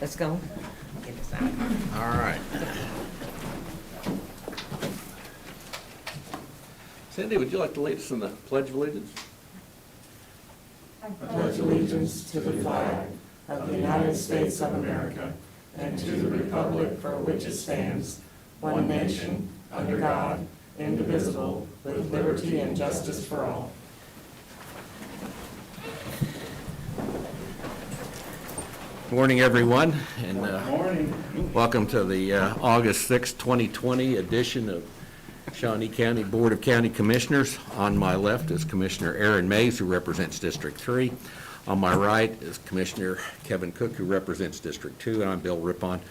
Let's go. Get this out. All right. Cindy, would you like to lead us in the Pledge of Allegiance? I pledge allegiance to the flag of the United States of America and to the republic for which it stands, one nation, under God, indivisible, with liberty and justice for all. Morning, everyone, and Morning. welcome to the August 6, 2020 edition of Shawnee County Board of County Commissioners. On my left is Commissioner Aaron Mays, who represents District 3. On my right is Commissioner Kevin Cook, who represents District 2, and I'm Bill Rippon,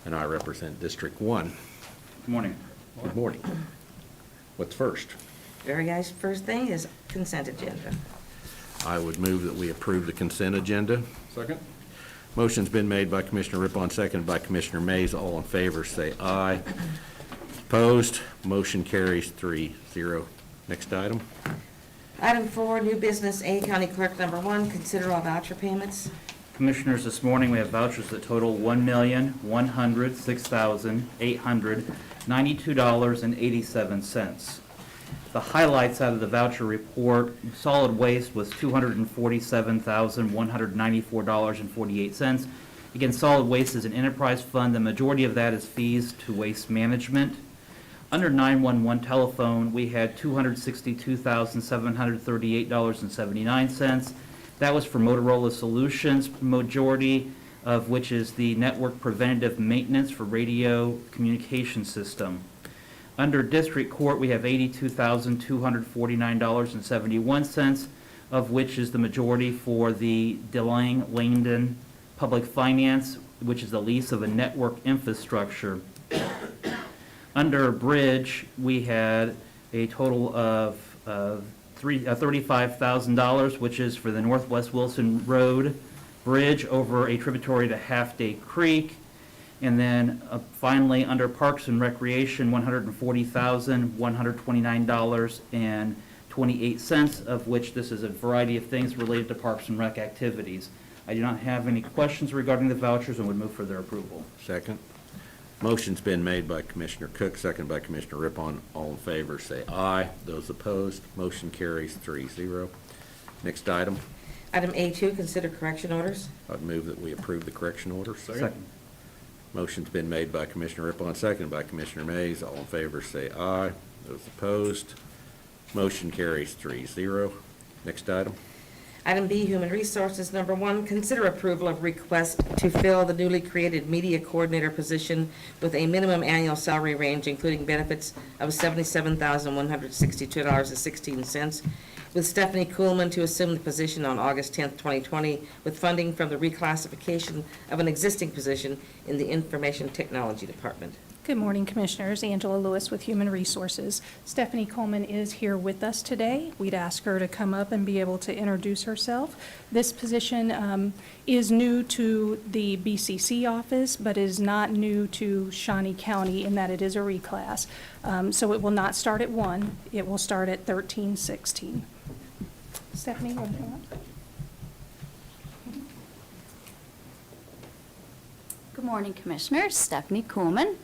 and I represent District 1. Good morning. Good morning. What's first? Very guys, first thing is consent agenda. I would move that we approve the consent agenda. Second. Motion's been made by Commissioner Rippon, seconded by Commissioner Mays. All in favor, say aye. Opposed? Motion carries 3-0. Next item. Item 4, new business, A, County Clerk number 1, consider all voucher payments. Commissioners, this morning we have vouchers that total $1,106,892.87. The highlights out of the voucher report: solid waste was $247,194.48. Again, solid waste is an enterprise fund. The majority of that is fees to waste management. Under 911 telephone, we had $262,738.79. That was for Motorola Solutions, majority of which is the network preventative maintenance for radio communication system. Under District Court, we have $82,249.71, of which is the majority for the DeLang-Langdon Public Finance, which is the lease of a network infrastructure. Under Bridge, we had a total of $35,000, which is for the Northwest Wilson Road Bridge over a tributary to Half Day Creek. And then finally, under Parks and Recreation, $140,129.28, of which this is a variety of things related to Parks and Rec activities. I do not have any questions regarding the vouchers and would move for their approval. Second. Motion's been made by Commissioner Cook, seconded by Commissioner Rippon. All in favor, say aye. Those opposed, motion carries 3-0. Next item. Item A2, consider correction orders. I'd move that we approve the correction order. Second. Motion's been made by Commissioner Rippon, seconded by Commissioner Mays. All in favor, say aye. Those opposed, motion carries 3-0. Next item. Item B, Human Resources number 1, consider approval of request to fill the newly created media coordinator position with a minimum annual salary range, including benefits, of $77,162.16, with Stephanie Kuhlman to assume the position on August 10th, 2020, with funding from the reclassification of an existing position in the Information Technology Department. Good morning, Commissioners. Angela Lewis with Human Resources. Stephanie Coleman is here with us today. We'd ask her to come up and be able to introduce herself. This position is new to the BCC office, but is not new to Shawnee County in that it is a reclass. So it will not start at 1. It will start at 1316. Stephanie, want to come up? Good morning, Commissioners. Stephanie Kuhlman.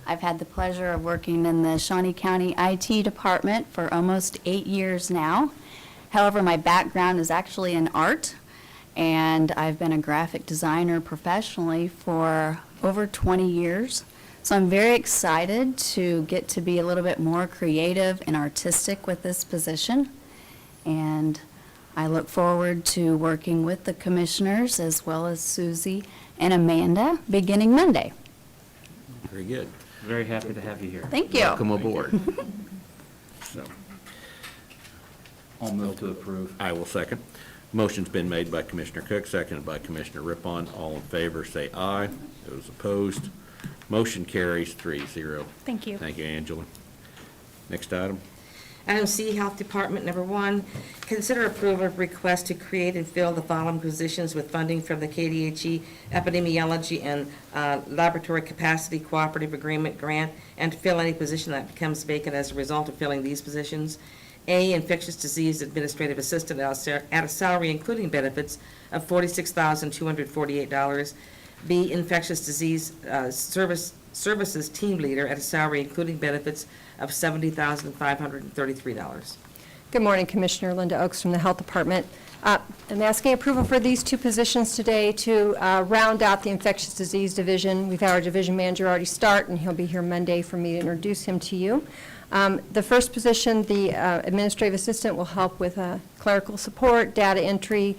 I've had the pleasure of working in the Shawnee County IT department for almost 8 years now. However, my background is actually in art, and I've been a graphic designer professionally for over 20 years. So I'm very excited to get to be a little bit more creative and artistic with this position. And I look forward to working with the commissioners as well as Susie and Amanda beginning Monday. Very good. Very happy to have you here. Thank you. Welcome aboard. So, I'll move to approve. I will second. Motion's been made by Commissioner Cook, seconded by Commissioner Rippon. All in favor, say aye. Those opposed, motion carries 3-0. Thank you. Thank you, Angela. Next item. Item C, Health Department number 1, consider approval of request to create and fill the following positions with funding from the KDHE Epidemiology and Laboratory Capacity Cooperative Agreement Grant, and to fill any position that becomes vacant as a result of filling these positions. A, Infectious Disease Administrative Assistant at a salary including benefits of $46,248. B, infectious disease services team leader at a salary including benefits of $70,533. Good morning, Commissioner. Linda Oakes from the Health Department. I'm asking approval for these two positions today to round out the infectious disease division. We've had our division manager already start, and he'll be here Monday for me to introduce him to you. The first position, the administrative assistant, will help with clerical support, data entry,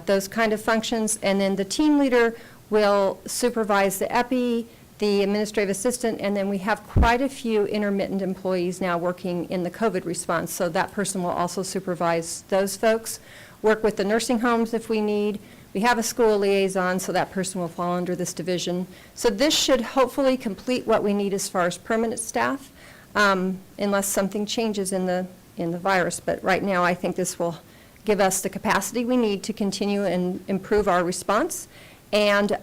those kind of functions. And then the team leader will supervise the EPI, the administrative assistant, and then we have quite a few intermittent employees now working in the COVID response, so that person will also supervise those folks, work with the nursing homes if we need. We have a school liaison, so that person will fall under this division. So this should hopefully complete what we need as far as permanent staff, unless something changes in the virus. But right now, I think this will give us the capacity we need to continue and improve our response. And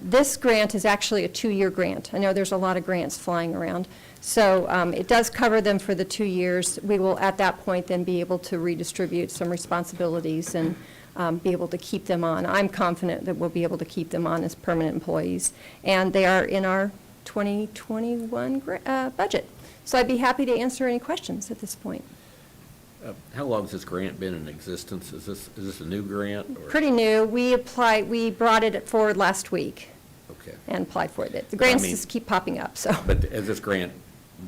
this grant is actually a 2-year grant. I know there's a lot of grants flying around. So it does cover them for the 2 years. We will, at that point, then be able to redistribute some responsibilities and be able to keep them on. I'm confident that we'll be able to keep them on as permanent employees. And they are in our 2021 budget. So I'd be happy to answer any questions at this point. How long has this grant been in existence? Is this a new grant? Or? Pretty new. We brought it forward last week. Okay. And applied for it. The grants I mean, just keep popping up, so. But has this grant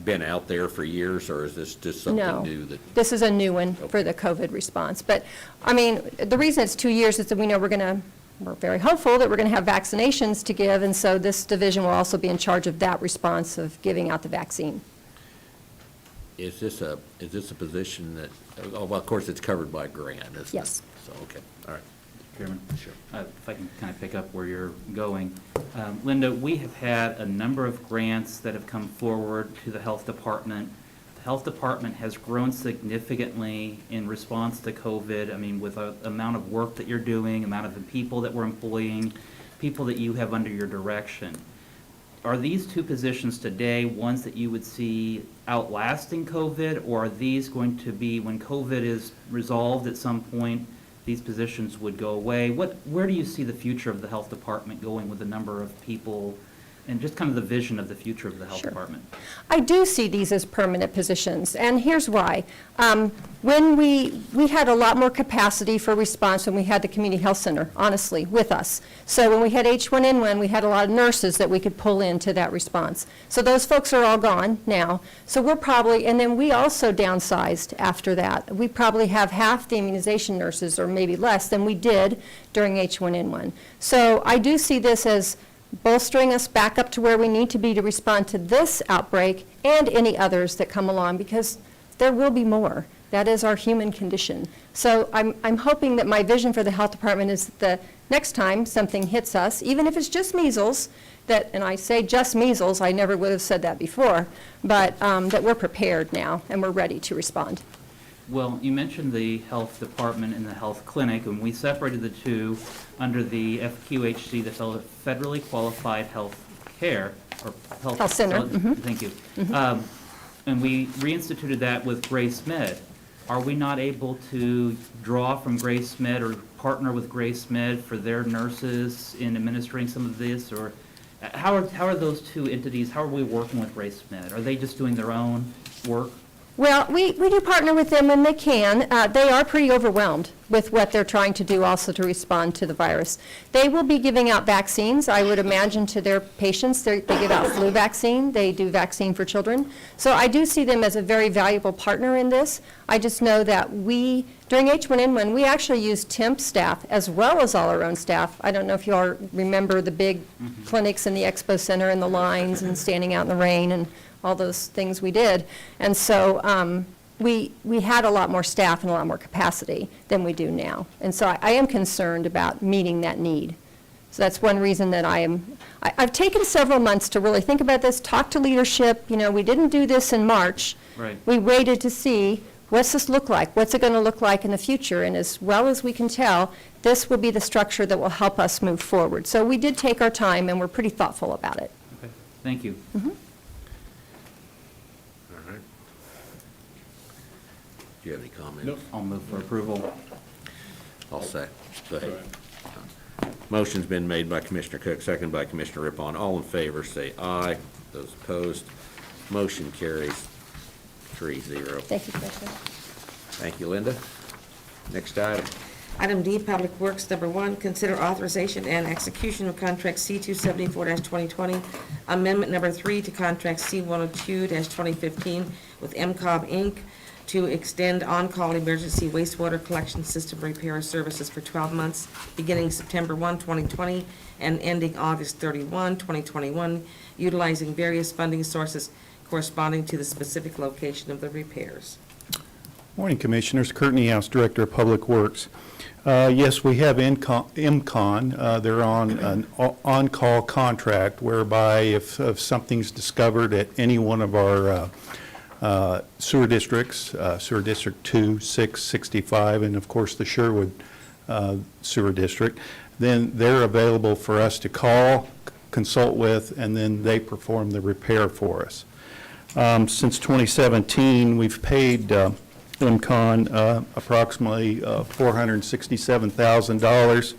been out there for years, or is this just something No, new that? this is a new one for the COVID response. But, I mean, the reason it's 2 years is that we know we're very hopeful that we're going to have vaccinations to give, and so this division will also be in charge of that response of giving out the vaccine. Is this a position that, oh, well, of course, it's covered by grant, isn't it? Yes. So, okay, all right. Chairman? Sure. If I can kind of pick up where you're going. Linda, we have had a number of grants that have come forward to the Health Department. The Health Department has grown significantly in response to COVID. I mean, with the amount of work that you're doing, amount of the people that we're employing, people that you have under your direction. Are these two positions today ones that you would see outlasting COVID, or are these going to be, when COVID is resolved at some point, these positions would go away? Where do you see the future of the Health Department going with the number of people and just kind of the vision of the future of the Health Sure. Department? I do see these as permanent positions, and here's why. When we had a lot more capacity for response when we had the community health center, honestly, with us. So when we had H1N1, we had a lot of nurses that we could pull into that response. So those folks are all gone now. So we're probably, and then we also downsized after that. We probably have half the immunization nurses, or maybe less, than we did during H1N1. So I do see this as bolstering us back up to where we need to be to respond to this outbreak and any others that come along, because there will be more. That is our human condition. So I'm hoping that my vision for the Health Department is that the next time something hits us, even if it's just measles, that, and I say just measles, I never would have said that before, but that we're prepared now and we're ready to respond. Well, you mentioned the Health Department and the Health Clinic, and we separated the two under the FQHC, the Federally Qualified Health Care, or Health Center. Thank you. And we reinstituted that with Grace Med. Are we not able to draw from Grace Med or partner with Grace Med for their nurses in administering some of this? Or how are those two entities, how are we working with Grace Med? Are they just doing their own work? Well, we do partner with them when they can. They are pretty overwhelmed with what they're trying to do also to respond to the virus. They will be giving out vaccines, I would imagine, to their patients. They give out flu vaccine. They do vaccine for children. So I do see them as a very valuable partner in this. I just know that during H1N1, we actually used temp staff as well as all our own staff. I don't know if you all remember the big clinics in the expo center and the lines and standing out in the rain and all those things we did. And so we had a lot more staff and a lot more capacity than we do now. And so I am concerned about meeting that need. So that's one reason that I've taken several months to really think about this, talk to leadership. You know, we didn't do this in March. Right. We waited to see, what's this look like? What's it going to look like in the future? And as well as we can tell, this will be the structure that will help us move forward. So we did take our time, and we're pretty thoughtful about it. Okay, thank you. All right. Do you have any comments? Nope. I'll move for approval. I'll say. Go ahead. Motion's been made by Commissioner Cook, seconded by Commissioner Rippon. All in favor, say aye. Those opposed, motion carries 3-0. Thank you, Commissioner. Thank you, Linda. Next item. Item D, Public Works, number 1, consider authorization and execution of contract C-274-2020, amendment number 3 to contract C-102-2015 with MCOB, Inc. to extend on-call emergency wastewater collection system repair services for 12 months, beginning September 1, 2020, and ending August 31, 2021, utilizing various funding sources corresponding to the specific location of the repairs. Morning, Commissioners. Kurt Niehaus, Director of Public Works. Yes, we have MCON. They're on an on-call contract whereby if something's discovered at any one of our sewer districts, Sewer District 2, 6, 65, and of course the Sherwood Sewer District, then they're available for us to call, consult with, and then they perform the repair for us. Since 2017, we've paid MCON approximately $467,000,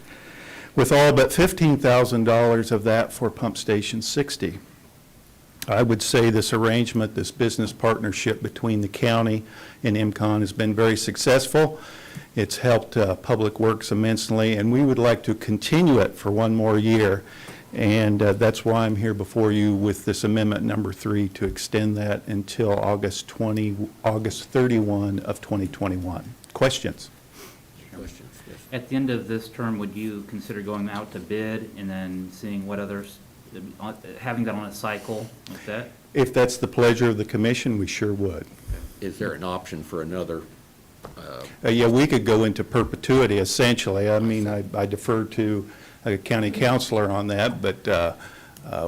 with all but $15,000 of that for Pump Station 60. I would say this arrangement, this business partnership between the county and MCON has been very successful. It's helped Public Works immensely, and we would like to continue it for one more year. And that's why I'm here before you with this amendment number 3 to extend that until August 31 of 2021. Questions? Questions? Yes. At the end of this term, would you consider going out to bid and then seeing what others, having that on a cycle like that? If that's the pleasure of the commission, we sure would. Is there an option for another? Yeah, we could go into perpetuity, essentially. I mean, I defer to a county counselor on that, but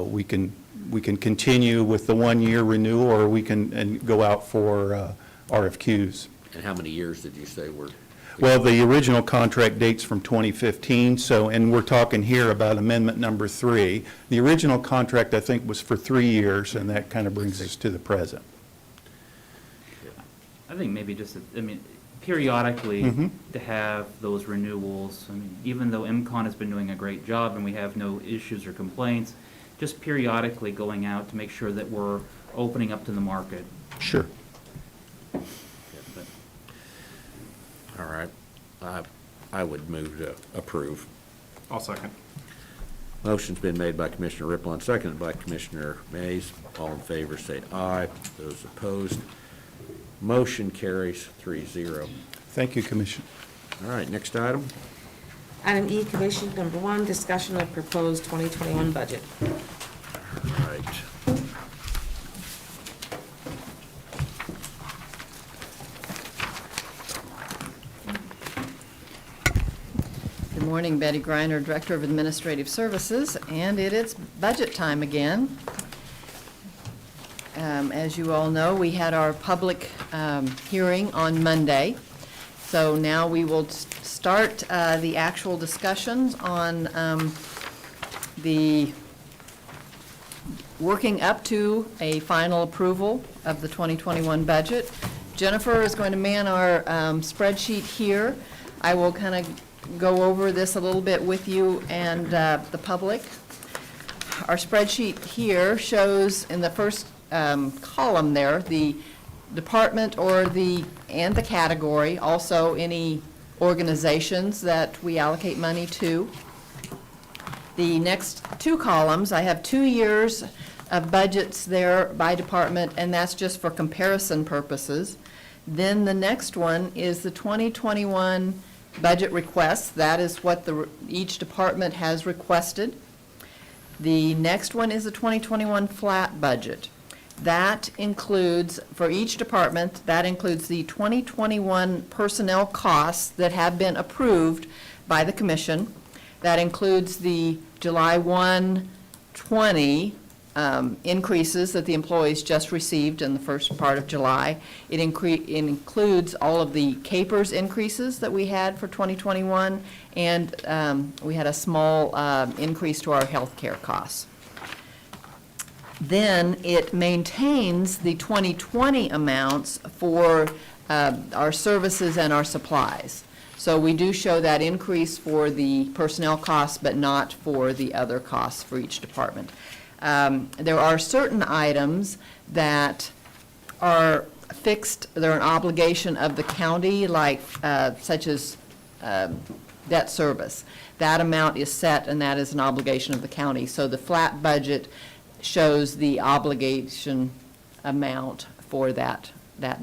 we can continue with the one-year renewal, or we can go out for RFQs. And how many years did you say were? Well, the original contract dates from 2015, so, and we're talking here about amendment number 3. The original contract, I think, was for 3 years, and that kind of brings us to the present. I think maybe just, periodically to have those renewals. I mean, even though MCON has been doing a great job and we have no issues or complaints, just periodically going out to make sure that we're opening up to the market. Sure. But All right. I would move to approve. I'll second. Motion's been made by Commissioner Rippon, seconded by Commissioner Mays. All in favor, say aye. Those opposed, motion carries 3-0. Thank you, Commission. All right, next item. Item E, Commission, number 1, discussion of proposed 2021 budget. All right. Good morning, Betty Griner, Director of Administrative Services, and it is budget time again. As you all know, we had our public hearing on Monday, so now we will start the actual discussions on the working up to a final approval of the 2021 budget. Jennifer is going to man our spreadsheet here. I will kind of go over this a little bit with you and the public. Our spreadsheet here shows in the first column there the department and the category, also any organizations that we allocate money to. The next 2 columns, I have 2 years of budgets there by department, and that's just for comparison purposes. Then the next one is the 2021 budget requests. That is what each department has requested. The next one is the 2021 flat budget. That includes, for each department, that includes the 2021 personnel costs that have been approved by the commission. That includes the July 1, 20 increases that the employees just received in the first part of July. It includes all of the CAPERS increases that we had for 2021, and we had a small increase to our health care costs. Then it maintains the 2020 amounts for our services and our supplies. So we do show that increase for the personnel costs, but not for the other costs for each department. There are certain items that are fixed, they're an obligation of the county, like, such as debt service. That amount is set, and that is an obligation of the county. So the flat budget shows the obligation amount for that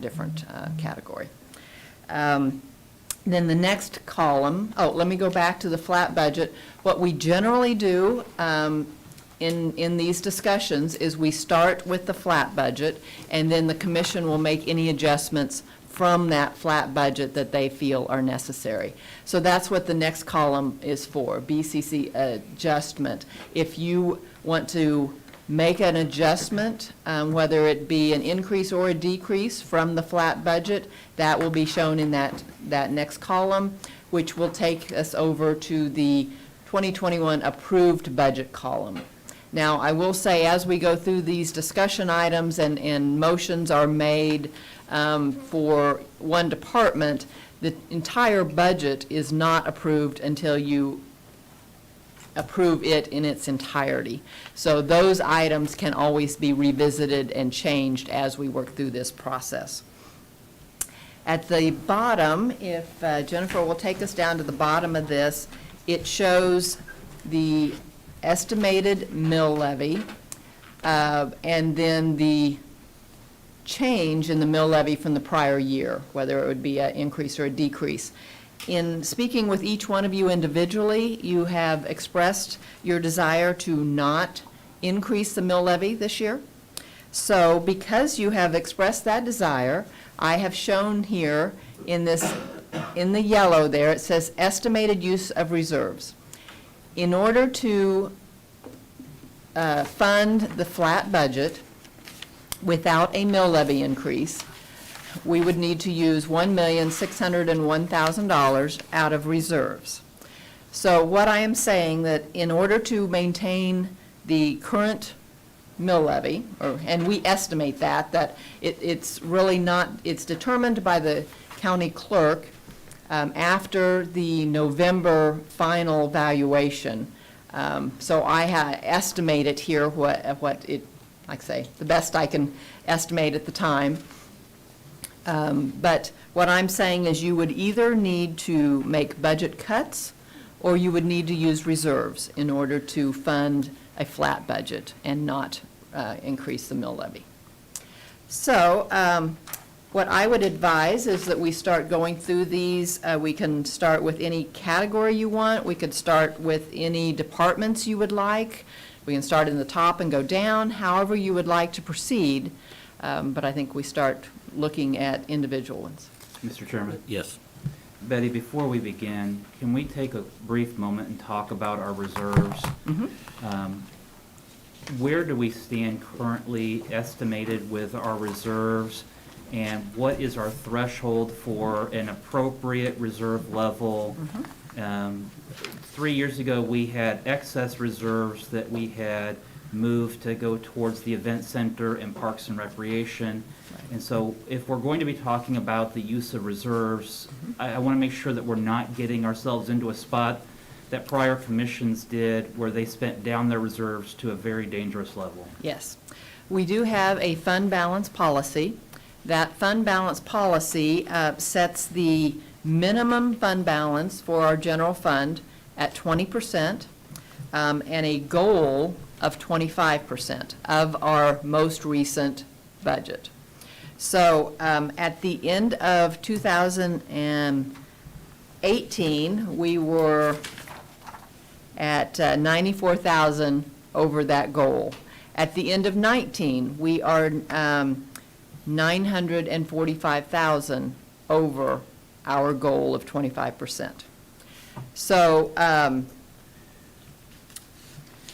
different category. Then the next column, let me go back to the flat budget. What we generally do in these discussions is we start with the flat budget, and then the commission will make any adjustments from that flat budget that they feel are necessary. So that's what the next column is for, BCC adjustment. If you want to make an adjustment, whether it be an increase or a decrease from the flat budget, that will be shown in that next column, which will take us over to the 2021 approved budget column. Now, I will say, as we go through these discussion items and motions are made for one department, the entire budget is not approved until you approve it in its entirety. So those items can always be revisited and changed as we work through this process. At the bottom, if Jennifer will take us down to the bottom of this, it shows the estimated mill levy, and then the change in the mill levy from the prior year, whether it would be an increase or a decrease. In speaking with each one of you individually, you have expressed your desire to not increase the mill levy this year. So because you have expressed that desire, I have shown here in the yellow there, it says estimated use of reserves. In order to fund the flat budget without a mill levy increase, we would need to use $1,601,000 out of reserves. So what I am saying, that in order to maintain the current mill levy, and we estimate that it's really not, it's determined by the county clerk after the November final valuation. So I estimate it here what it, like I say, the best I can estimate at the time. But what I'm saying is you would either need to make budget cuts or you would need to use reserves in order to fund a flat budget and not increase the mill levy. So what I would advise is that we start going through these. We can start with any category you want. We could start with any departments you would like. We can start in the top and go down, however you would like to proceed. But I think we start looking at individual ones. Mr. Chairman? Yes. Betty, before we begin, can we take a brief moment and talk about our reserves? Where do we stand currently estimated with our reserves, and what is our threshold for an appropriate reserve level? 3 years ago, we had excess reserves that we had moved to go towards the event center and parks and recreation. And so if we're going to be talking about the use of reserves, I want to make sure that we're not getting ourselves into a spot that prior commissions did where they spent down their reserves to a very dangerous level. Yes. We do have a fund balance policy. That fund balance policy sets the minimum fund balance for our general fund at 20%, and a goal of 25% of our most recent budget. So at the end of 2018, we were at 94,000 over that goal. At the end of 19, we are 945,000 over our goal of 25%. So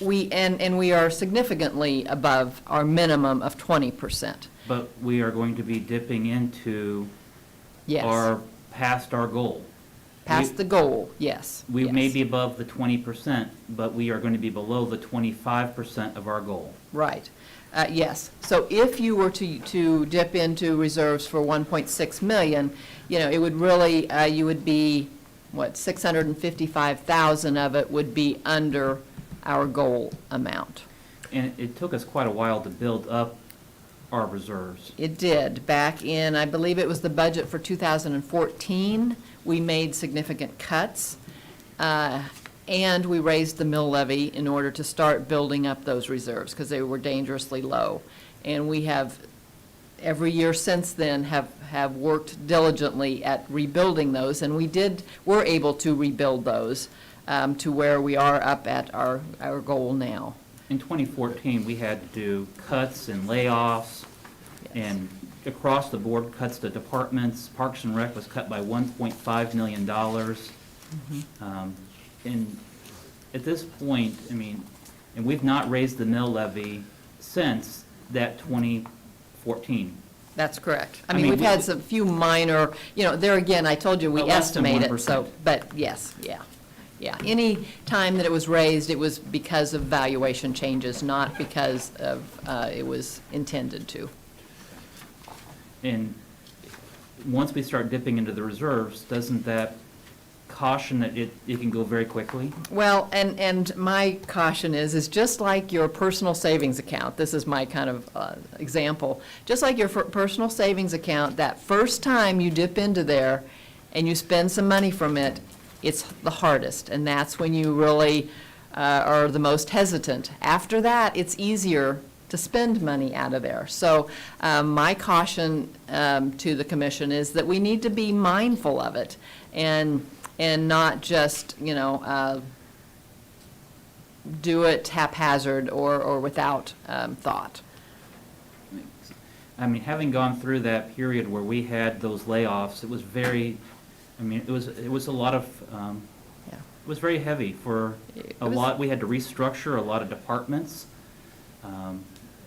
we are significantly above our minimum of 20%. But we are going to be dipping into Yes. past our goal. Past the goal, yes. We yes. may be above the 20%, but we are going to be below the 25% of our goal. Right. Yes. So if you were to dip into reserves for 1.6 million, it would really, you would be 655,000 of it would be under our goal amount. And it took us quite a while to build up our reserves. It did. Back in, I believe it was the budget for 2014, we made significant cuts, and we raised the mill levy in order to start building up those reserves, because they were dangerously low. And we have, every year since then, have worked diligently at rebuilding those, and we're able to rebuild those to where we are up at our goal now. In 2014, we had to do cuts and layoffs, and across the board, cuts to departments. Parks and Rec was cut by $1.5 million. And at this point, I mean, and we've not raised the mill levy since that 2014. That's correct. I I mean, mean, we've had some few minor, there again, I told you, we But less than estimate it, 1%. so, but yes, yeah. Yeah, any time that it was raised, it was because of valuation changes, not because of, it was intended to. And once we start dipping into the reserves, doesn't that caution that it can go very quickly? Well, and my caution is just like your personal savings account, this is my kind of example, just like your personal savings account, that first time you dip into there and you spend some money from it, it's the hardest, and that's when you really are the most hesitant. After that, it's easier to spend money out of there. So my caution to the commission is that we need to be mindful of it and not just, do it haphazard or without thought. I mean, having gone through that period where we had those layoffs, it was very, I mean, it was a lot of, Yeah. it was very heavy for It a was- lot, we had to restructure a lot of departments.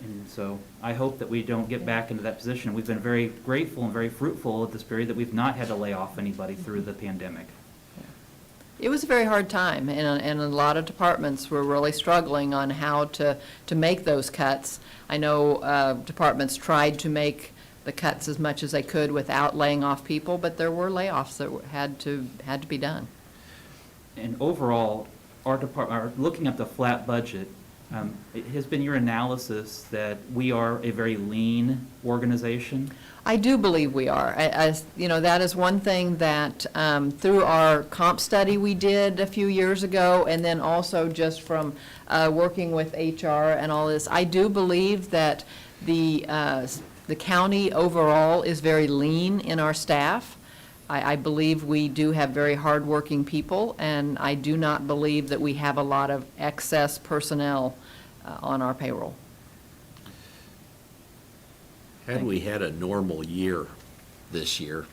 And so I hope that we don't get back into that position. We've been very grateful and very fruitful at this period that we've not had to lay off anybody through the pandemic. It was a very hard time, and a lot of departments were really struggling on how to make those cuts. I know departments tried to make the cuts as much as they could without laying off people, but there were layoffs that had to be done. And overall, looking at the flat budget, it has been your analysis that we are a very lean organization? I do believe we are. That is one thing that through our comp study we did a few years ago, and then also just from working with HR and all this, I do believe that the county overall is very lean in our staff. I believe we do have very hardworking people, and I do not believe that we have a lot of excess personnel on our payroll. Had we had a normal year this year,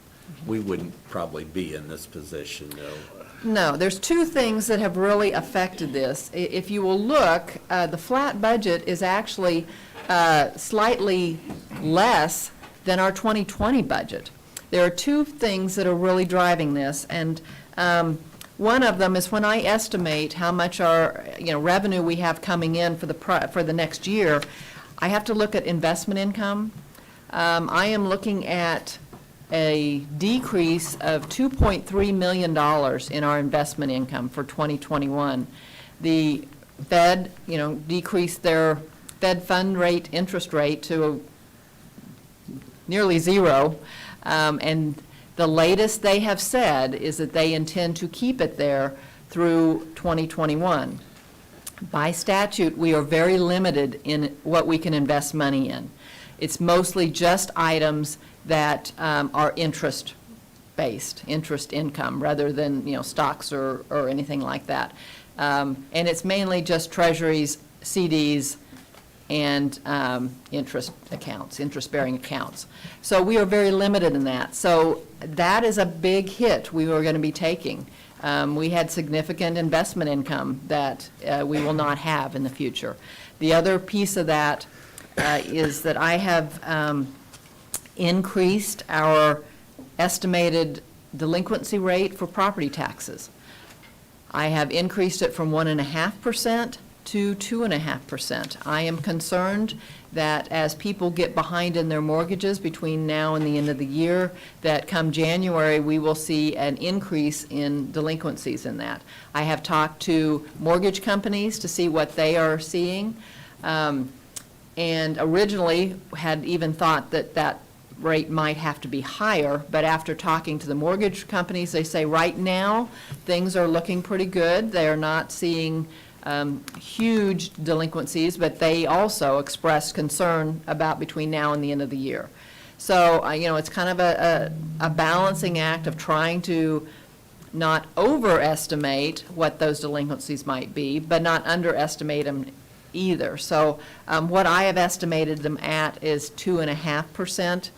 we wouldn't probably be in this position, though. No, there's two things that have really affected this. If you will look, the flat budget is actually slightly less than our 2020 budget. There are two things that are really driving this, and one of them is when I estimate how much our revenue we have coming in for the next year, I have to look at investment income. I am looking at a decrease of $2.3 million in our investment income for 2021. The Fed, decreased their Fed fund rate, interest rate to nearly zero, and the latest they have said is that they intend to keep it there through 2021. By statute, we are very limited in what we can invest money in. It's mostly just items that are interest-based, interest income, rather than, stocks or anything like that. And it's mainly just treasuries, CDs, and interest accounts, interest-bearing accounts. So we are very limited in that. So that is a big hit we are going to be taking. We had significant investment income that we will not have in the future. The other piece of that is that I have increased our estimated delinquency rate for property taxes. I have increased it from 1.5% to 2.5%. I am concerned that as people get behind in their mortgages between now and the end of the year, that come January, we will see an increase in delinquencies in that. I have talked to mortgage companies to see what they are seeing, and originally had even thought that that rate might have to be higher, but after talking to the mortgage companies, they say right now, things are looking pretty good. They are not seeing huge delinquencies, but they also expressed concern about between now and the end of the year. So, it's kind of a balancing act of trying to not overestimate what those delinquencies might be, but not underestimate them either. So what I have estimated them at is 2.5%.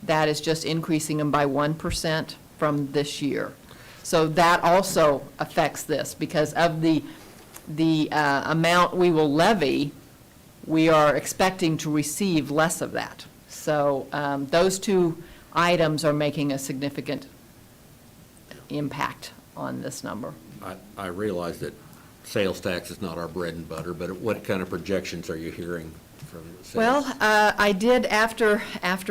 That is just increasing them by 1% from this year. So that also affects this, because of the amount we will levy, we are expecting to receive less of that. So those two items are making a significant impact on this number. I realize that sales tax is not our bread and butter, but what kind of projections are you hearing from the sales? Well, I did, after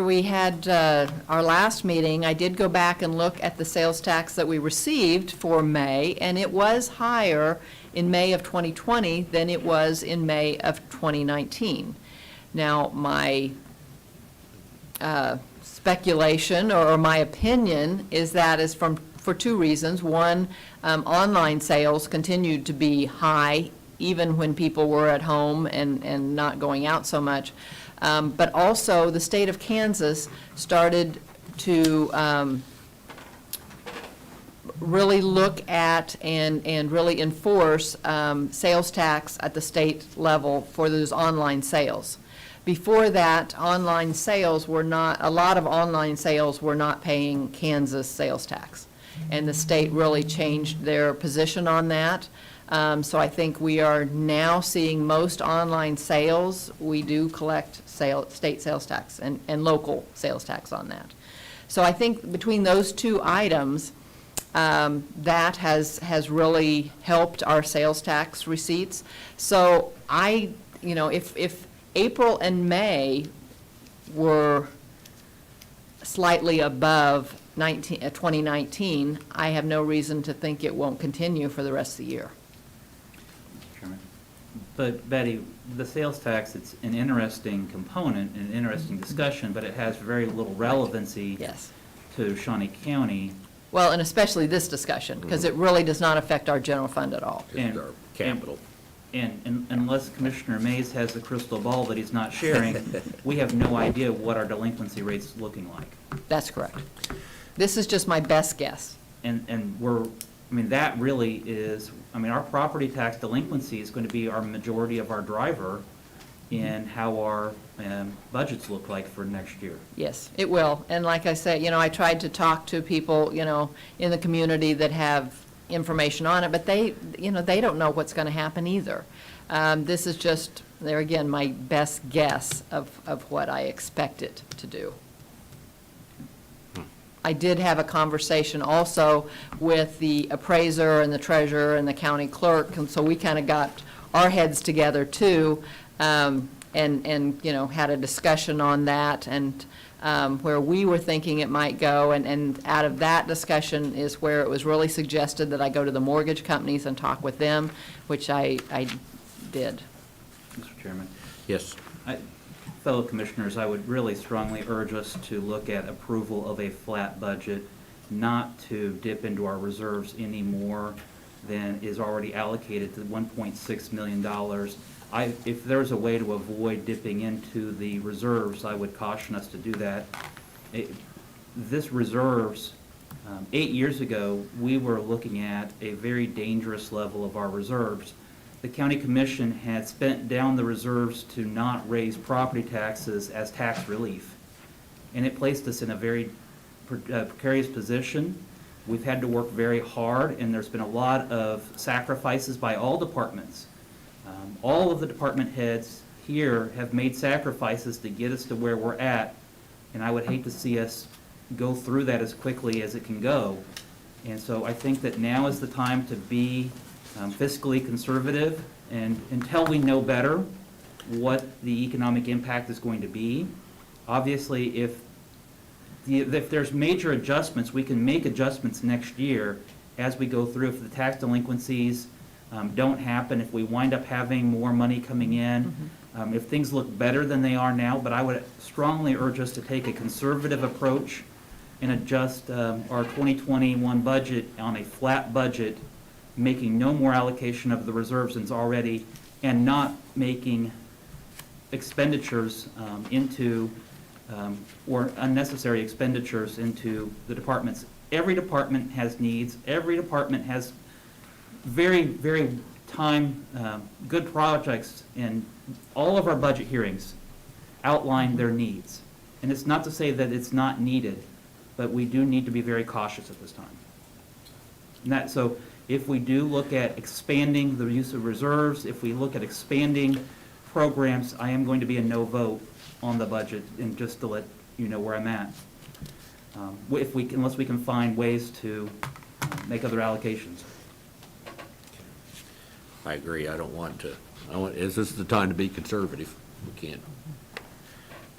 we had our last meeting, I did go back and look at the sales tax that we received for May, and it was higher in May of 2020 than it was in May of 2019. Now, my speculation or my opinion is that is for two reasons. One, online sales continued to be high even when people were at home and not going out so much. But also, the state of Kansas started to really look at and really enforce sales tax at the state level for those online sales. Before that, online sales were not, a lot of online sales were not paying Kansas sales tax. And the state really changed their position on that. So I think we are now seeing most online sales, we do collect state sales tax and local sales tax on that. So I think between those two items, that has really helped our sales tax receipts. So if April and May were slightly above 2019, I have no reason to think it won't continue for the rest of the year. Chairman. But Betty, the sales tax, it's an interesting component, an interesting discussion, but it has very little relevancy Yes. to Shawnee County. Well, and especially this discussion, because it really does not affect our general fund at all. It's our capital. And unless Commissioner Mays has a crystal ball that he's not sharing, we have no idea what our delinquency rate's looking like. That's correct. This is just my best guess. And that really is, our property tax delinquency is going to be our majority of our driver in how our budgets look like for next year. Yes, it will. And like I said, I tried to talk to people, in the community that have information on it, but they don't know what's going to happen either. This is just, there again, my best guess of what I expect it to do. I did have a conversation also with the appraiser and the treasurer and the county clerk, and so we kind of got our heads together too, and had a discussion on that and where we were thinking it might go, and out of that discussion is where it was really suggested that I go to the mortgage companies and talk with them, which I did. Mr. Chairman. Yes. Fellow commissioners, I would really strongly urge us to look at approval of a flat budget, not to dip into our reserves any more than is already allocated to $1.6 million. If there's a way to avoid dipping into the reserves, I would caution us to do that. This reserves, 8 years ago, we were looking at a very dangerous level of our reserves. The county commission had spent down the reserves to not raise property taxes as tax relief. And it placed us in a very precarious position. We've had to work very hard, and there's been a lot of sacrifices by all departments. All of the department heads here have made sacrifices to get us to where we're at, and I would hate to see us go through that as quickly as it can go. And so I think that now is the time to be fiscally conservative, and until we know better what the economic impact is going to be, obviously, if there's major adjustments, we can make adjustments next year as we go through. If the tax delinquencies don't happen, if we wind up having more money coming in, if things look better than they are now, but I would strongly urge us to take a conservative approach and adjust our 2021 budget on a flat budget, making no more allocation of the reserves than's already, and not making expenditures or unnecessary expenditures into the departments. Every department has needs. Every department has very, very good projects, and all of our budget hearings outline their needs. And it's not to say that it's not needed, but we do need to be very cautious at this time. So if we do look at expanding the use of reserves, if we look at expanding programs, I am going to be a no vote on the budget, and just to let you know where I'm at. Unless we can find ways to make other allocations. I agree, is this the time to be conservative? We can't,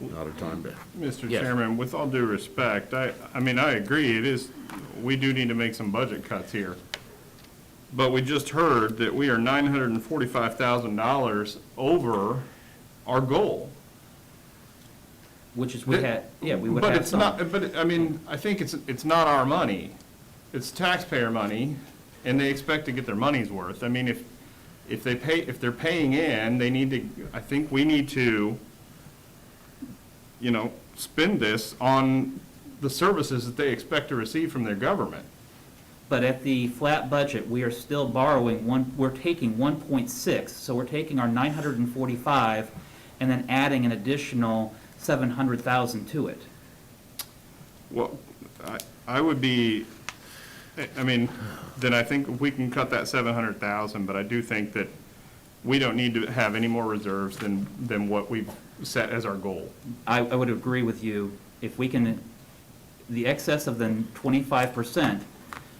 not a time to. Mr. Yes. Chairman, with all due respect, I mean, I agree, we do need to make some budget cuts here. But we just heard that we are $945,000 over our goal. Which is, we would But have it's some. not, but, I mean, I think it's not our money. It's taxpayer money, and they expect to get their money's worth. I mean, if they're paying in, they need to, I think we need to, spend this on the services that they expect to receive from their government. But at the flat budget, we are still borrowing we're taking 1.6, so we're taking our 945 and then adding an additional 700,000 to it. Well, I would be, I mean, then I think we can cut that 700,000, but I do think that we don't need to have any more reserves than what we've set as our goal. I would agree with you, if we can, the excess of the 25%,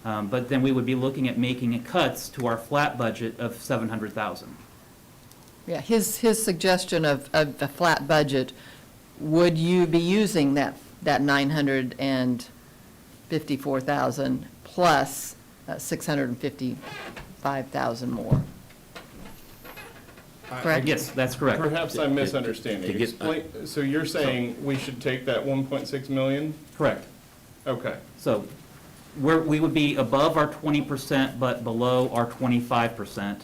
but then we would be looking at making cuts to our flat budget of 700,000. Yeah, his suggestion of a flat budget, would you be using that 954,000 plus 655,000 more? Correct? Yes, that's correct. Perhaps I'm misunderstanding. To get- Explain, so you're saying we should take that 1.6 million? Correct. Okay. So we would be above our 20%, but below our 25%.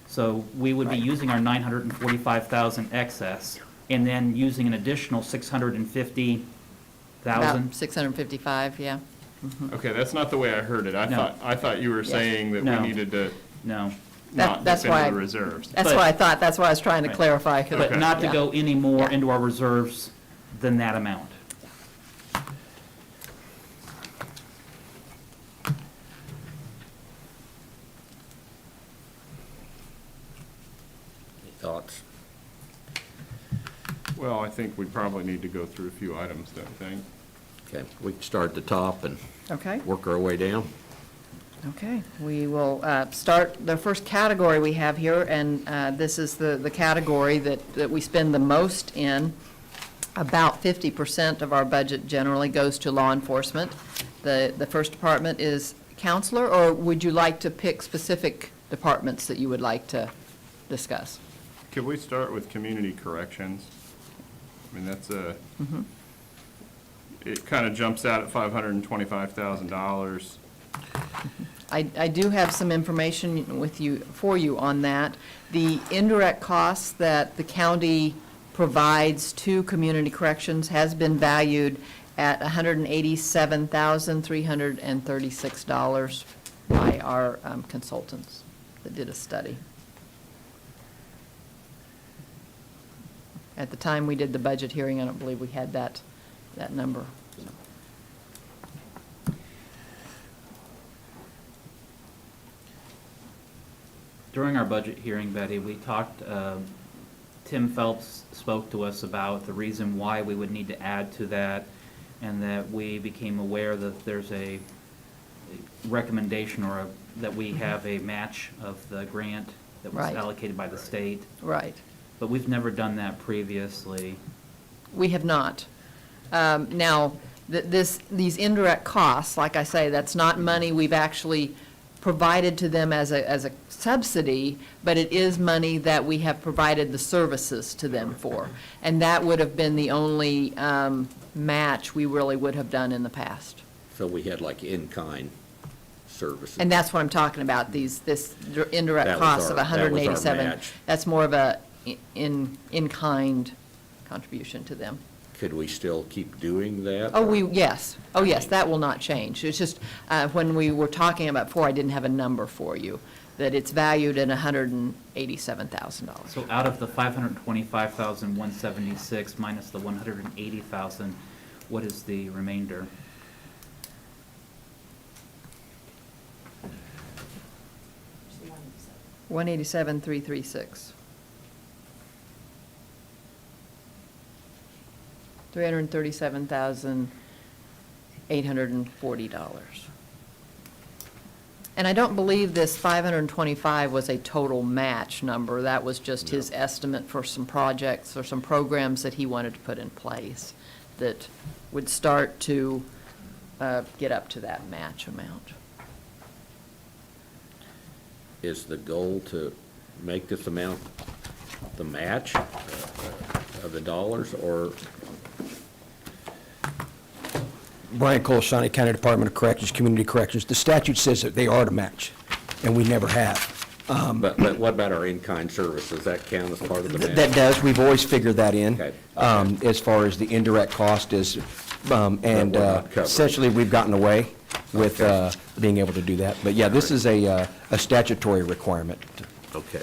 So we would be using our 945,000 excess, and then using an additional 650,000. About 655, yeah. Okay, that's not the way I heard it. No. I thought you were saying that No. we needed to No, not That's dip why into the reserves. That's But- what I thought, that's why I was trying to Right. clarify. 'Cause- but not to Yeah. go any more Yeah. into our reserves than that amount. Any thoughts? Well, I think we probably need to go through a few items, don't you think? Okay, we can start at the top and Okay. work our way down. Okay, we will start, the first category we have here, and this is the category that we spend the most in. About 50% of our budget generally goes to law enforcement. The first department is counselor, or would you like to pick specific departments that you would like to discuss? Could we start with community corrections? I mean, that's it kind of jumps out at $525,000. I do have some information for you on that. The indirect costs that the county provides to community corrections has been valued at $187,336 by our consultants that did a study. At the time we did the budget hearing, I don't believe we had that number. During our budget hearing, Betty, we talked, Tim Phelps spoke to us about the reason why we would need to add to that, and that we became aware that there's a recommendation that we have a match of the grant that was Right. allocated by the state, Right. but we've never done that previously. We have not. Now, these indirect costs, like I say, that's not money we've actually provided to them as a subsidy, but it is money that we have provided the services to them for. And that would have been the only match we really would have done in the past. So we had like in-kind services. And that's what I'm talking about, this indirect That was cost of that was our 187. match. That's more of a in-kind contribution to them. Could we still keep doing that? Oh, yes, that will not change. It's just, when we were talking about before, I didn't have a number for you, that it's valued at $187,000. So out of the 525,176 minus the 180,000, what is the remainder? $187,336. $337,840. And I don't believe this 525 was a total match number. That was just his estimate for some projects or some programs that he wanted to put in place that would start to get up to that match amount. Is the goal to make this amount the match of the dollars, or? Brian Cole, Shawnee County Department of Corrections, Community Corrections. The statute says that they are to match, and we never have. But what about our in-kind service? Does that count as part of the match? That does, we've always figured that in. Okay. As far as the indirect cost is, and we're not covered. essentially, we've gotten away with Okay. being able to do that. But yeah, this is a statutory requirement. Okay.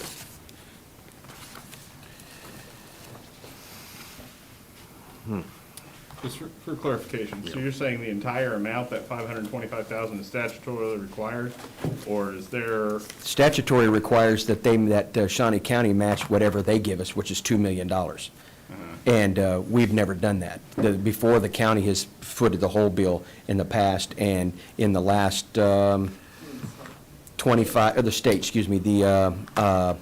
Just for clarification, so you're saying the entire amount, that 525,000 is statutorily required? Or is there, Statutory requires that Shawnee County match whatever they give us, which is $2 million. And we've never done that. Before, the county has footed the whole bill in the past, and in the last 25, or the state, excuse me, the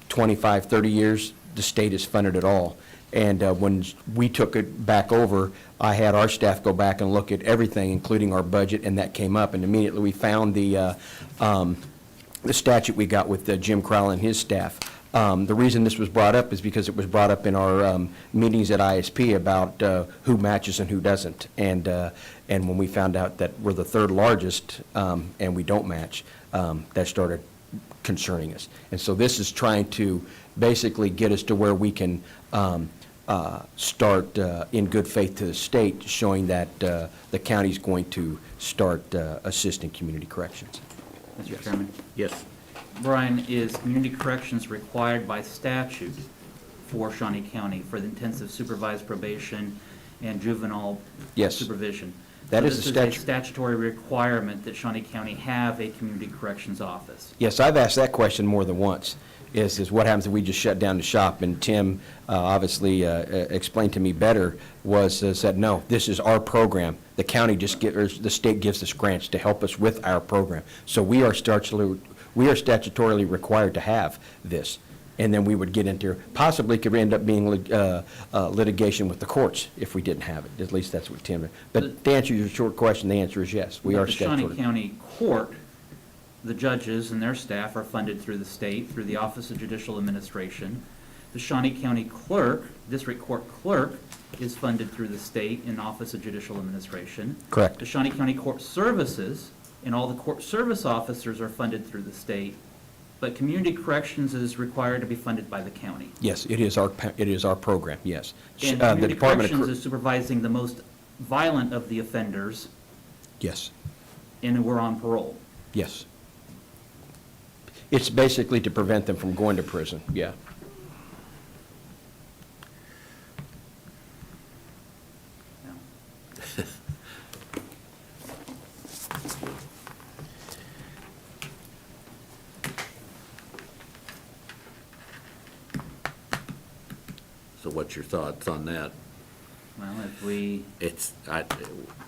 25, 30 years, the state has funded it all. And when we took it back over, I had our staff go back and look at everything, including our budget, and that came up. And immediately, we found the statute we got with Jim Crowell and his staff. The reason this was brought up is because it was brought up in our meetings at ISP about who matches and who doesn't. And when we found out that we're the third largest and we don't match, that started concerning us. And so this is trying to basically get us to where we can start in good faith to the state, showing that the county's going to start assisting community corrections. Mr. Chairman? Yes. Brian, is community corrections required by statute for Shawnee County for the intensive supervised probation and juvenile Yes. supervision? That So is a This is statute. a statutory requirement that Shawnee County have a community corrections office. Yes, I've asked that question more than once, is what happens if we just shut down the shop? And Tim obviously explained to me better, said, no, this is our program. The county the state gives us grants to help us with our program. So we are statutorily required to have this. And then we would get into, possibly could end up being litigation with the courts if we didn't have it. At least that's what Tim, but to answer your short question, the answer is yes, we But are the Shawnee statutory. County Court, the judges and their staff are funded through the state, through the Office of Judicial Administration. The Shawnee County Clerk, District Court Clerk, is funded through the state in Office of Judicial Administration. Correct. The Shawnee County Court Services and all the court service officers are funded through the state, but community corrections is required to be funded by the county. Yes, it is our program, yes. And The community Department of corrections is supervising the most violent of the offenders, Yes, and we're on parole. yes. It's basically to prevent them from going to prison, yeah. So what's your thoughts on that? Well, if we,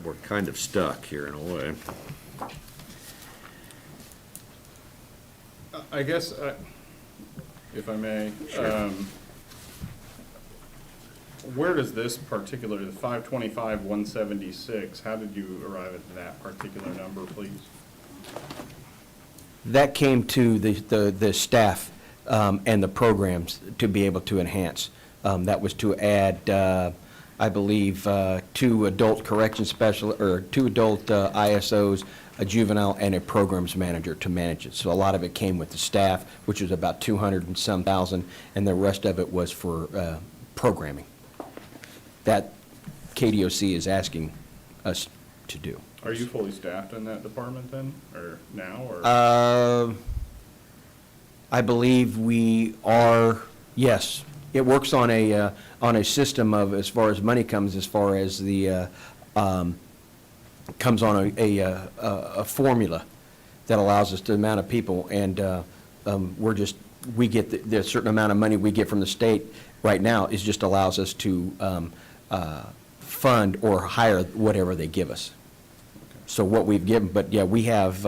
We're kind of stuck here in a way. I guess, if I may, where does this particular, the 525, 176, how did you arrive at that particular number, please? That came to the staff and the programs to be able to enhance. That was to add, I believe, 2 adult correction special, or 2 adult ISOs, a juvenile, and a programs manager to manage it. So a lot of it came with the staff, which was about 200 and some thousand, and the rest of it was for programming. That KDOC is asking us to do. Are you fully staffed in that department then, or now, or? I believe we are, yes. It works on a system of, as far as money comes, as far as the, comes on a formula that allows us the amount of people, and we get the certain amount of money we get from the state right now is just allows us to fund or hire whatever they give us. So what we've given, but yeah, we have,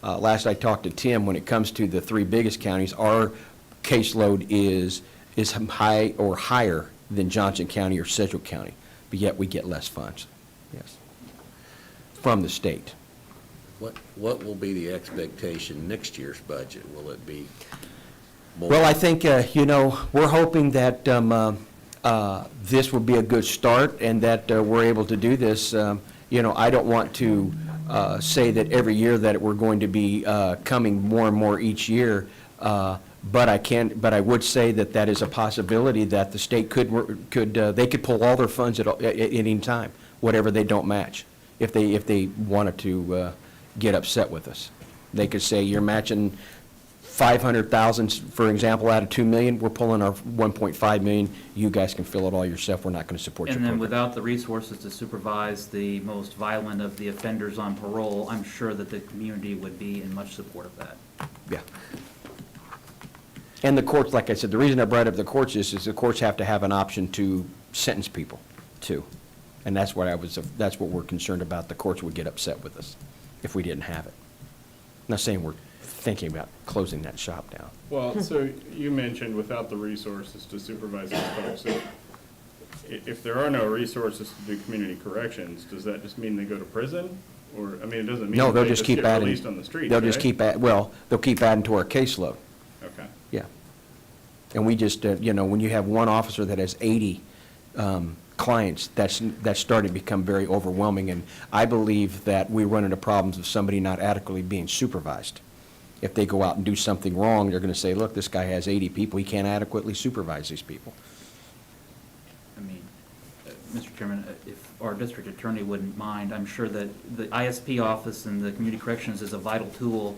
last I talked to Tim, when it comes to the 3 biggest counties, our caseload is high or higher than Johnson County or Sedgwick County, but yet we get less funds, yes, from the state. What will be the expectation next year's budget? Will it be more? Well, I think, we're hoping that this will be a good start and that we're able to do this. I don't want to say that every year that we're going to be coming more and more each year, but I would say that is a possibility that the state they could pull all their funds at any time, whatever they don't match, if they wanted to get upset with us. They could say, you're matching 500,000, for example, out of 2 million, we're pulling our 1.5 million, you guys can fill it all yourself, we're not going to support your And then program. without the resources to supervise the most violent of the offenders on parole, I'm sure that the community would be in much support of that. Yeah. And the courts, like I said, the reason I brought up the courts is the courts have to have an option to sentence people, too. And that's what we're concerned about. The courts would get upset with us if we didn't have it. I'm not saying we're thinking about closing that shop down. Well, so you mentioned without the resources to supervise these folks. So if there are no resources to do community corrections, does that just mean they go to prison? Or, I mean, it doesn't mean No, that they'll they just just keep get adding. released on the streets, They'll just right? they'll keep adding to our caseload. Okay. Yeah. And we just, when you have one officer that has 80 clients, that's starting to become very overwhelming. And I believe that we run into problems of somebody not adequately being supervised. If they go out and do something wrong, they're going to say, look, this guy has 80 people, he can't adequately supervise these people. I mean, Mr. Chairman, if our district attorney wouldn't mind, I'm sure that the ISP office and the community corrections is a vital tool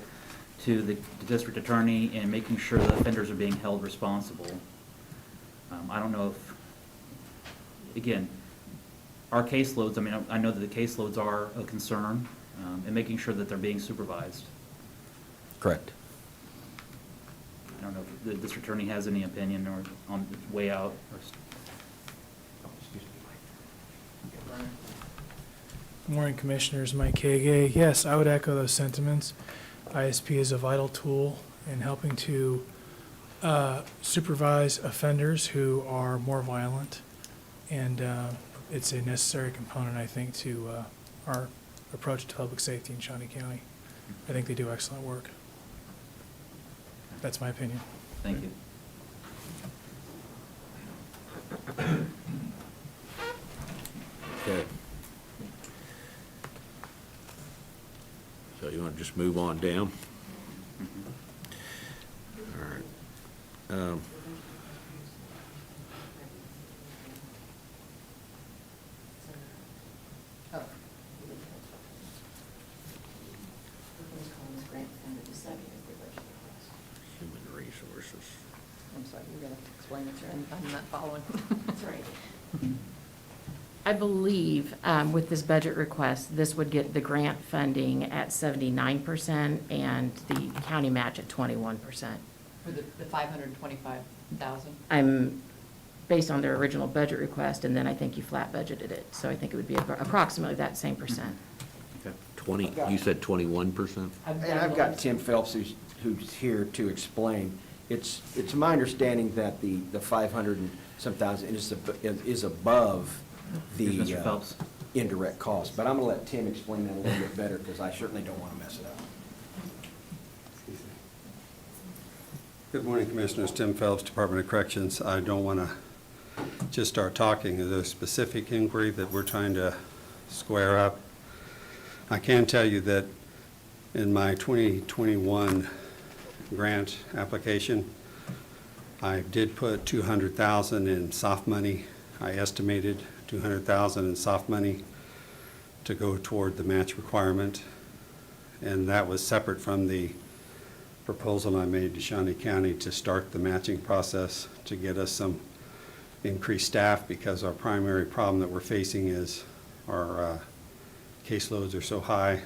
to the district attorney in making sure that offenders are being held responsible. I don't know if, again, our caseloads, I mean, I know that the caseloads are a concern, and making sure that they're being supervised. Correct. I don't know if the district attorney has any opinion or on the way out. Good morning, Commissioners. Mike Kage. Yes, I would echo those sentiments. ISP is a vital tool in helping to supervise offenders who are more violent, and it's a necessary component, I think, to our approach to public safety in Shawnee County. I think they do excellent work. That's my opinion. Thank you. Okay. So you want to just move on down? All right. Human resources. I'm sorry, you're going to explain it to her. I'm not following. That's right. I believe with this budget request, this would get the grant funding at 79% and the county match at 21%. For the 525,000? I'm, based on their original budget request, and then I think you flat budgeted it. So I think it would be approximately that same percent. Okay. 20, you said 21%? And I've got Tim Phelps who's here to explain. It's my understanding that the 500 and some thousand is above the Here's Mr. Phelps. indirect cost. But I'm going to let Tim explain that a little bit better because I certainly don't want to mess it up. Good morning, Commissioners. Tim Phelps, Department of Corrections. I don't want to just start talking. There's a specific inquiry that we're trying to square up. I can tell you that in my 2021 grant application, I did put $200,000 in soft money. I estimated $200,000 in soft money to go toward the match requirement, and that was separate from the proposal I made to Shawnee County to start the matching process to get us some increased staff, because our primary problem that we're facing is our caseloads are so high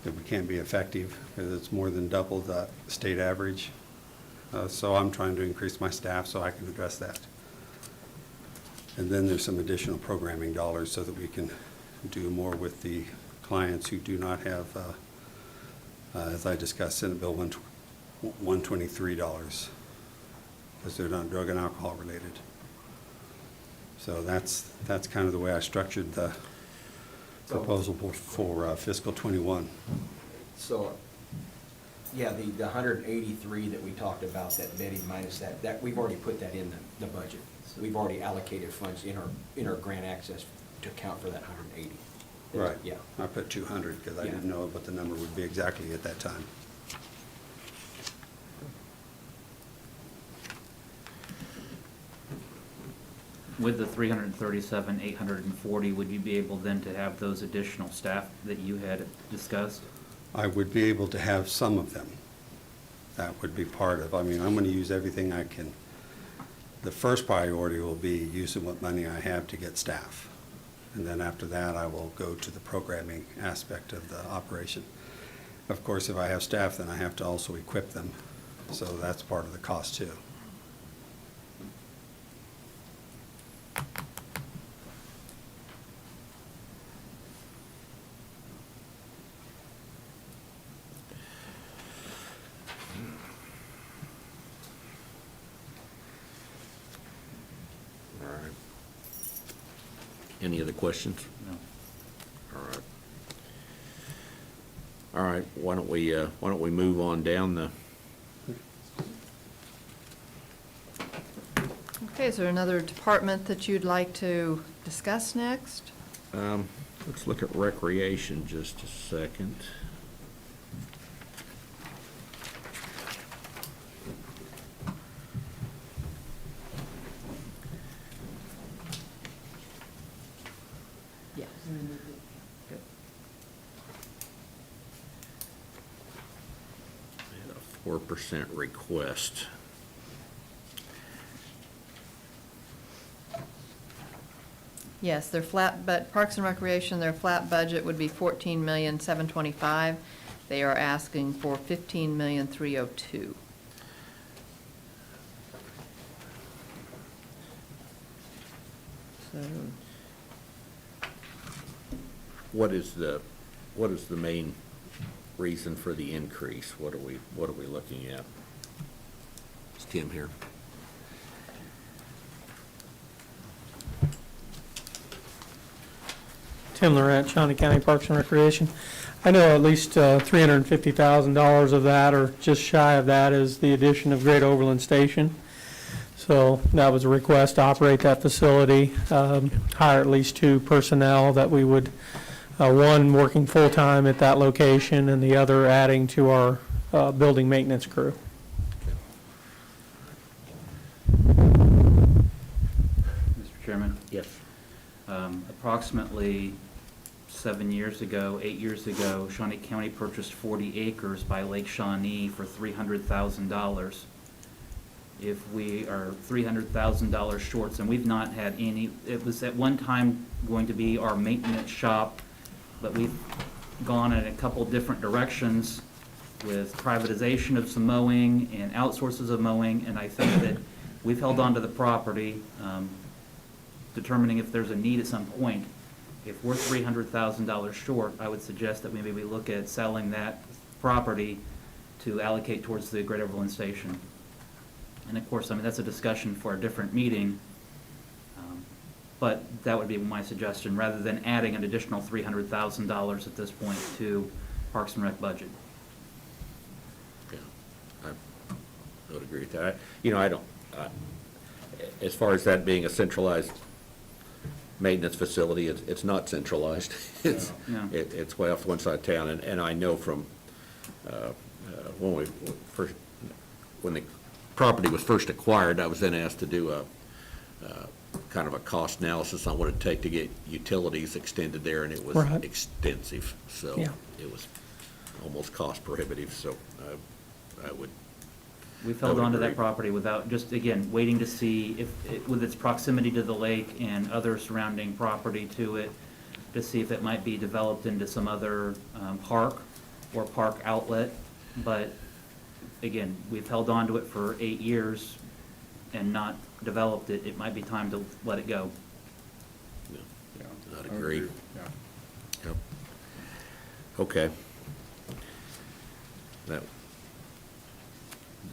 that we can't be effective because it's more than double the state average. So I'm trying to increase my staff so I can address that. And then there's some additional programming dollars so that we can do more with the clients who do not have, as I discussed, Senate Bill 123 dollars, because they're not drug and alcohol related. So that's kind of the way I structured the proposal for fiscal '21. So, yeah, the 183 that we talked about, that Betty minus that we've already put that in the budget. We've already allocated funds in our grant access to account for that 180. Right. Yeah. I put 200 because I Yeah. didn't know what the number would be exactly at that time. With the 337, 840, would you be able then to have those additional staff that you had discussed? I would be able to have some of them. That would be part of, I mean, I'm going to use everything I can. The first priority will be using what money I have to get staff. And then after that, I will go to the programming aspect of the operation. Of course, if I have staff, then I have to also equip them. So that's part of the cost too. All right. Any other questions? No. All right. All right, why don't we move on down the, Okay, is there another department that you'd like to discuss next? let's look at recreation just a second. Yes. We had a 4% request. Yes, their flat, but Parks and Recreation, their flat budget would be 14,725,000. They are asking for 15,302,000. So, What is the main reason for the increase? What are we looking at? Is Tim here? Tim Laurent, Shawnee County Parks and Recreation. I know at least $350,000 of that, or just shy of that, is the addition of Great Overland Station. So that was a request to operate that facility, hire at least 2 personnel that we would, one working full-time at that location and the other adding to our building maintenance crew. Mr. Chairman? Yes. Approximately 8 years ago, Shawnee County purchased 40 acres by Lake Shawnee for $300,000. If we are $300,000 short, and we've not had any, it was at one time going to be our maintenance shop, but we've gone in a couple different directions with privatization of some mowing and outsources of mowing, and I think that we've held on to the property, determining if there's a need at some point If we're $300,000 short, I would suggest that maybe we look at selling that property to allocate towards the Great Overland Station. And of course, I mean, that's a discussion for a different meeting, but that would be my suggestion, rather than adding an additional $300,000 at this point to Parks and Rec budget. Yeah, I would agree with that. You know, I don't, as far as that being a centralized maintenance facility, it's not centralized. It's, Yeah. it's way off to one side of town, and I know from, when the property was first acquired, I was then asked to do a kind of a cost analysis on what it'd take to get utilities extended there, and it was Right. extensive. So Yeah. it was almost cost prohibitive, so I would, We've I held would on to that agree. property without, just again, waiting to see if, with its proximity to the lake and other surrounding property to it, to see if it might be developed into some other park or park outlet. But again, we've held on to it for 8 years and not developed it. It might be time to let it go. I'd agree. Yeah. Yep. Okay. That,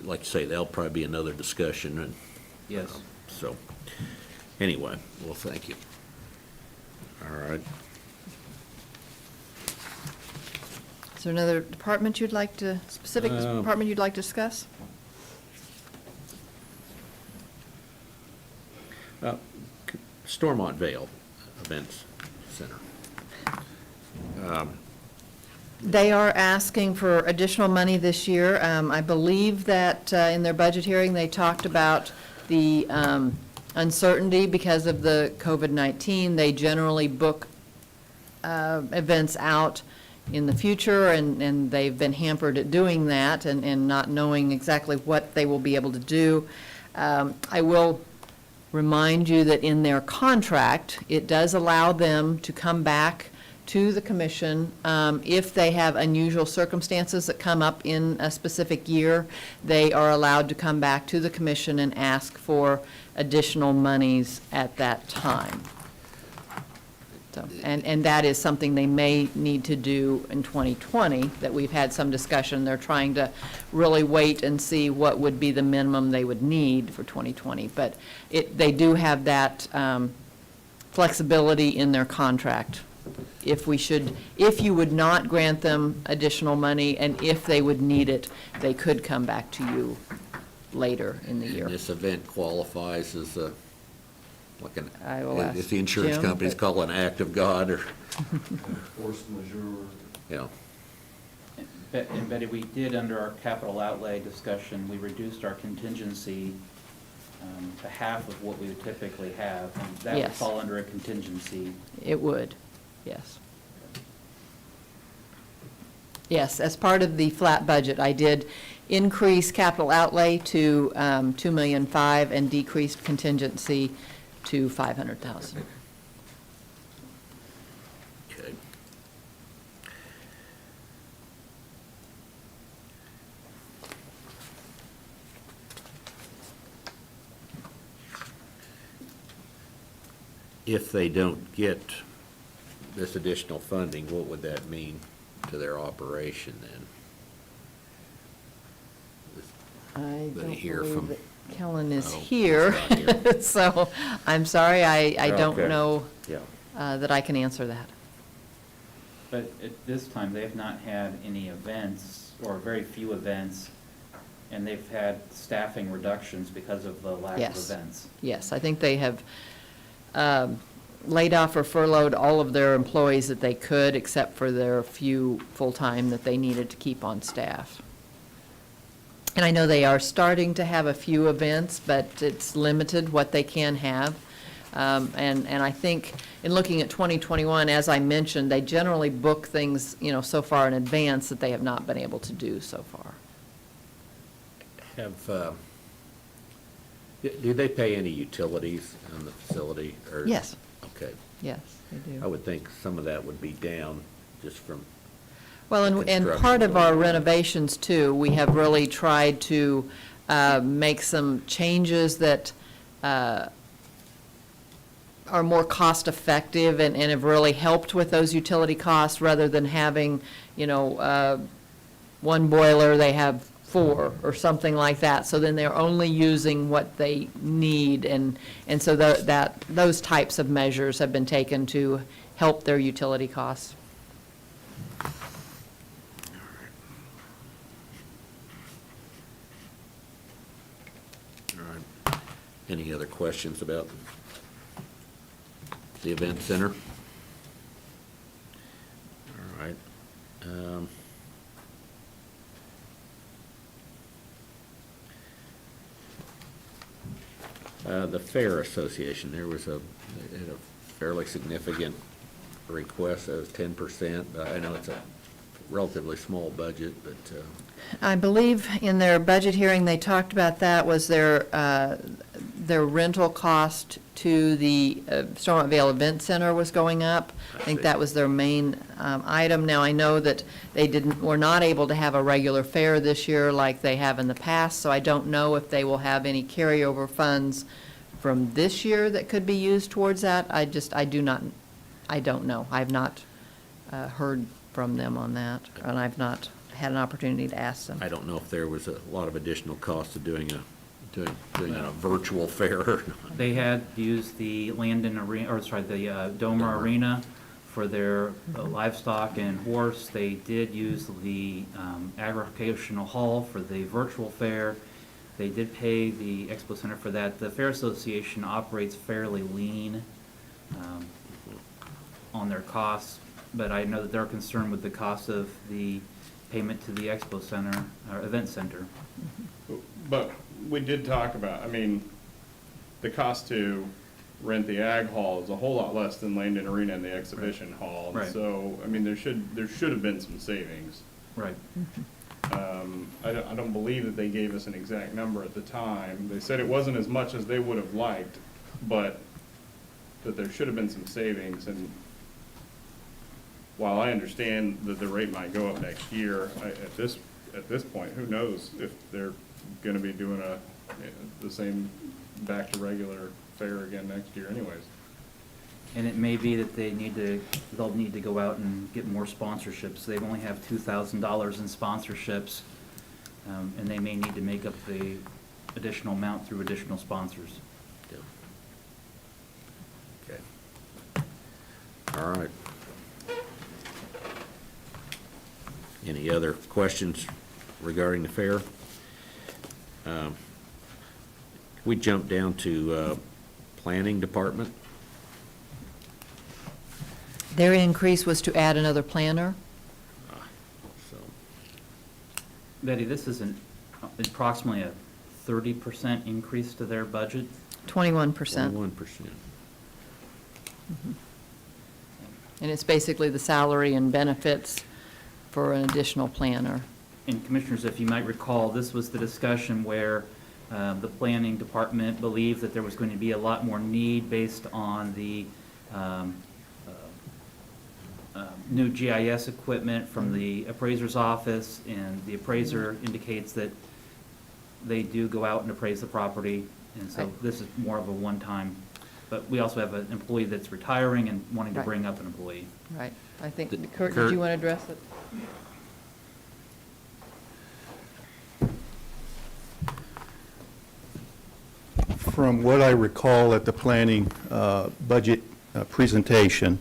like you say, that'll probably be another discussion, and Yes. so, anyway, well, thank you. All right. Is there another department you'd like to, specific department you'd like to discuss? Stormont Vale Events Center. They are asking for additional money this year. I believe that in their budget hearing, they talked about the uncertainty because of the COVID-19. They generally book events out in the future, and they've been hampered at doing that and not knowing exactly what they will be able to do. I will remind you that in their contract, it does allow them to come back to the commission if they have unusual circumstances that come up in a specific year. They are allowed to come back to the commission and ask for additional monies at that time. So, and that is something they may need to do in 2020, that we've had some discussion. They're trying to really wait and see what would be the minimum they would need for 2020. But they do have that flexibility in their contract. If you would not grant them additional money, and if they would need it, they could come back to you later in the year. And this event qualifies as a, like an, I will ask if the insurance Jim, companies but- call it an act of God, or, Force majeure. you know. And Betty, we did, under our capital outlay discussion, we reduced our contingency to half of what we would typically have. And that would Yes. fall under a contingency. It would, yes. Yes, as part of the flat budget, I did increase capital outlay to $2.5 million and decreased contingency to $500,000. Okay. If they don't get this additional funding, what would that mean to their operation then? I Did I don't hear believe from- that Kellen is Oh, here, he's not here. so I'm sorry, I don't Okay. know Yeah. that I can answer that. But at this time, they have not had any events, or very few events, and they've had staffing reductions because of the lack of Yes. events. Yes, I think they have laid off or furloughed all of their employees that they could, except for their few full-time that they needed to keep on staff. And I know they are starting to have a few events, but it's limited what they can have. And I think in looking at 2021, as I mentioned, they generally book things, so far in advance that they have not been able to do so far. Have, do they pay any utilities on the facility, or? Yes. Okay. Yes, they do. I would think some of that would be down just from, Well, and construction part of our going on. renovations too, we have really tried to make some changes that are more cost-effective and have really helped with those utility costs, rather than having, one boiler, they have 4 or something like that. So then they're only using what they need, and so those types of measures have been taken to help their utility costs. All right. Any other questions about the event center? All right. The Fair Association, there was a fairly significant request, that was 10%. I know it's a relatively small budget, but, I believe in their budget hearing, they talked about that was their rental cost to the Stormont Vale Event Center was going up. I think see. that was their main item. Now, I know that they were not able to have a regular fair this year like they have in the past, so I don't know if they will have any carryover funds from this year that could be used towards that. I don't know. I've not heard from them on that, and I've not had an opportunity to ask them. I don't know if there was a lot of additional cost of doing a virtual fair or not. They had used the Landon Arena, or sorry, the Domer Arena for their livestock and horse. They did use the agricultural hall for the virtual fair. They did pay the Expo Center for that. The Fair Association operates fairly lean on their costs, but I know that they're concerned with the cost of the payment to the Expo Center, or Event Center. But we did talk about, I mean, the cost to rent the Ag Hall is a whole lot less than Landon Arena and the Exhibition Hall. Right. So, I mean, there should have been some savings. Right. I don't believe that they gave us an exact number at the time. They said it wasn't as much as they would have liked, but that there should have been some savings. And while I understand that the rate might go up next year, at this point, who knows if they're going to be doing the same back to regular fare again next year anyways. And it may be that they'll need to go out and get more sponsorships. They only have $2,000 in sponsorships, and they may need to make up the additional amount through additional sponsors. Okay. All right. Any other questions regarding the fair? We jump down to Planning Department. Their increase was to add another planner. So, Betty, this is approximately a 30% increase to their budget. 21%. 21%. And it's basically the salary and benefits for an additional planner. And Commissioners, if you might recall, this was the discussion where the Planning Department believed that there was going to be a lot more need based on the new GIS equipment from the appraiser's office, and the appraiser indicates that they do go out and appraise the property, and so Right. this is more of a one-time. But we also have an employee that's retiring and wanting to Right. bring up an employee. Right. I think, Did- Kurt, Kurt? did you want to address it? From what I recall at the planning budget presentation,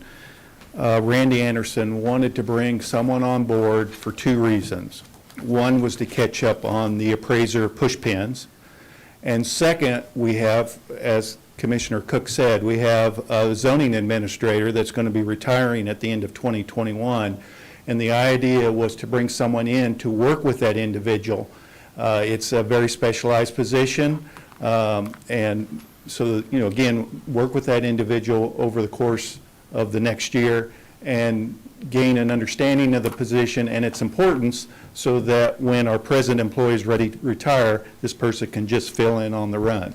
Randy Anderson wanted to bring someone on board for 2 reasons. One was to catch up on the appraiser push pins. And second, we have, as Commissioner Cook said, we have a zoning administrator that's going to be retiring at the end of 2021. And the idea was to bring someone in to work with that individual. It's a very specialized position. And so, again, work with that individual over the course of the next year and gain an understanding of the position and its importance, so that when our present employee is ready to retire, this person can just fill in on the run.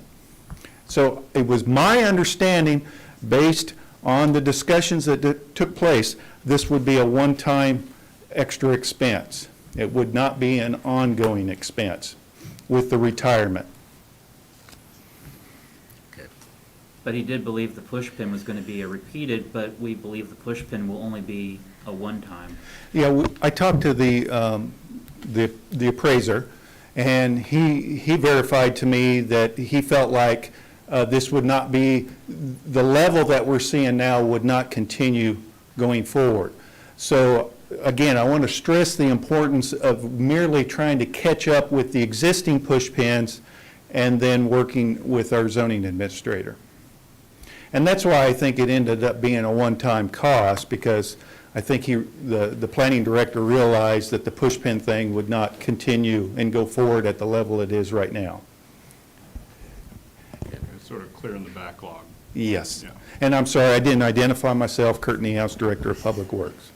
So it was my understanding, based on the discussions that took place, this would be a one-time extra expense. It would not be an ongoing expense with the retirement. okay. But he did believe the push pin was going to be a repeated, but we believe the push pin will only be a one-time. Yeah, I talked to the appraiser, and he verified to me that he felt like this would not be, the level that we're seeing now would not continue going forward. So, again, I want to stress the importance of merely trying to catch up with the existing push pins and then working with our zoning administrator. And that's why I think it ended up being a one-time cost, because I think the planning director realized that the push pin thing would not continue and go forward at the level it is right now. It's sort of clearing the backlog. Yes. Yeah. And I'm sorry, I didn't identify myself, Kurt Niehaus, Director of Public Works.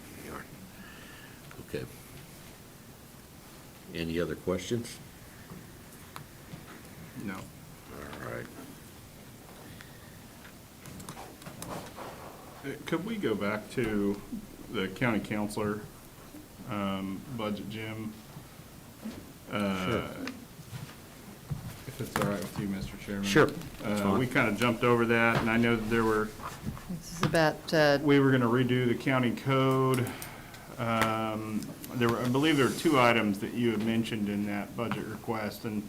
Okay. Any other questions? No. All right. Could we go back to the county councilor budget, Jim? Sure. If it's all right with you, Mr. Chairman? Sure, that's fine. We kind of jumped over that, and I know that there were, This is about, we were going to redo the county code. There were, I believe there were two items that you had mentioned in that budget request, and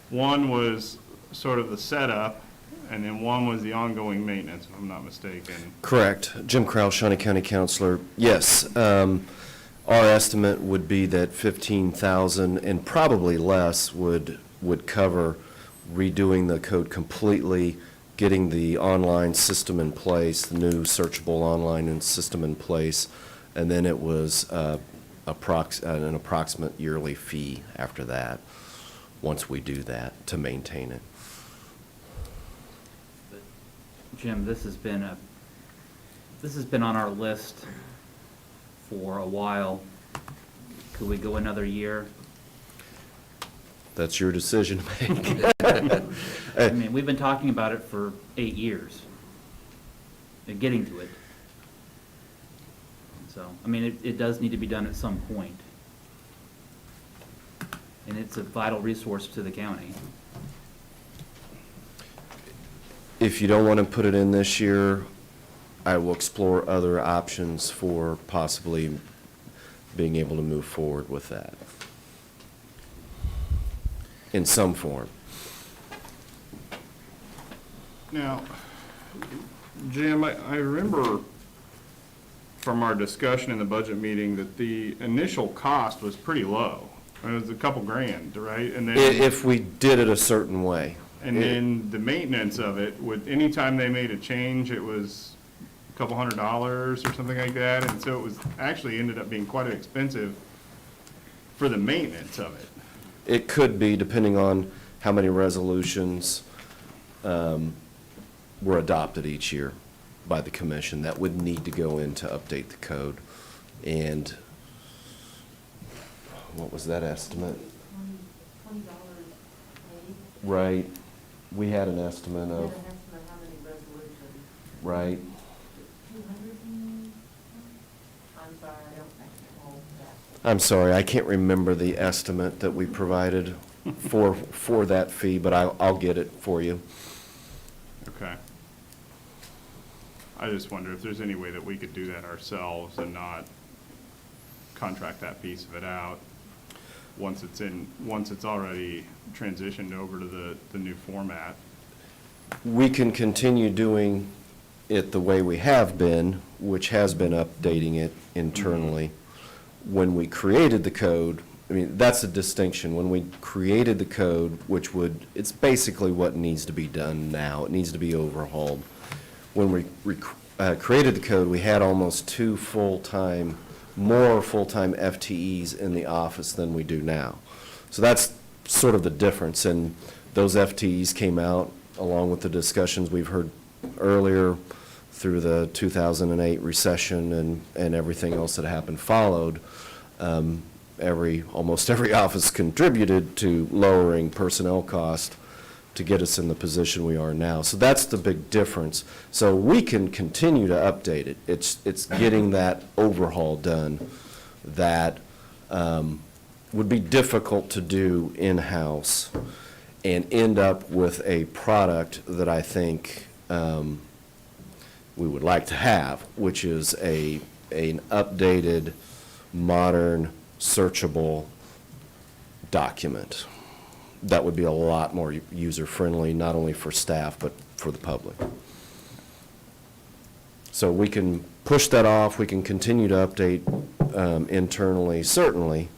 one was sort of the setup, and then one was the ongoing maintenance, if I'm not mistaken. Correct. Jim Crowell, Shawnee County Councilor. Yes, our estimate would be that 15,000 and probably less would cover redoing the code completely, getting the online system in place, the new searchable online system in place, and then it was an approximate yearly fee after that, once we do that, to maintain it. Jim, this has been on our list for a while. Could we go another year? That's your decision to make. I mean, we've been talking about it for 8 years, and getting to it. So, I mean, it does need to be done at some point. And it's a vital resource to the county. If you don't want to put it in this year, I will explore other options for possibly being able to move forward with that in some form. Now, Jim, I remember from our discussion in the budget meeting that the initial cost was pretty low. It was a couple grand, right? And then, If we did it a certain way. and then the maintenance of it, anytime they made a change, it was a couple $100 or something like that. And so it was actually ended up being quite expensive for the maintenance of it. It could be, depending on how many resolutions were adopted each year by the commission that would need to go in to update the code. And what was that estimate? $20 Right. We had an estimate of, how many resolutions? right, 200? I'm sorry, I don't hold that. I'm sorry, I can't remember the estimate that we provided for that fee, but I'll get it for you. Okay. I just wonder if there's any way that we could do that ourselves and not contract that piece of it out once it's already transitioned over to the new format. We can continue doing it the way we have been, which has been updating it internally. When we created the code, I mean, that's a distinction. When we created the code, it's basically what needs to be done now. It needs to be overhauled. When we created the code, we had almost more full-time FTEs in the office than we do now. So that's sort of the difference, and those FTEs came out along with the discussions we've heard earlier through the 2008 recession and everything else that happened followed. Almost every office contributed to lowering personnel cost to get us in the position we are now. So that's the big difference. So we can continue to update it. It's getting that overhaul done that would be difficult to do in-house. and end up with a product that I think we would like to have, which is an updated, modern, searchable document. That would be a lot more user-friendly, not only for staff, but for the public. So we can push that off, we can continue to update internally, certainly.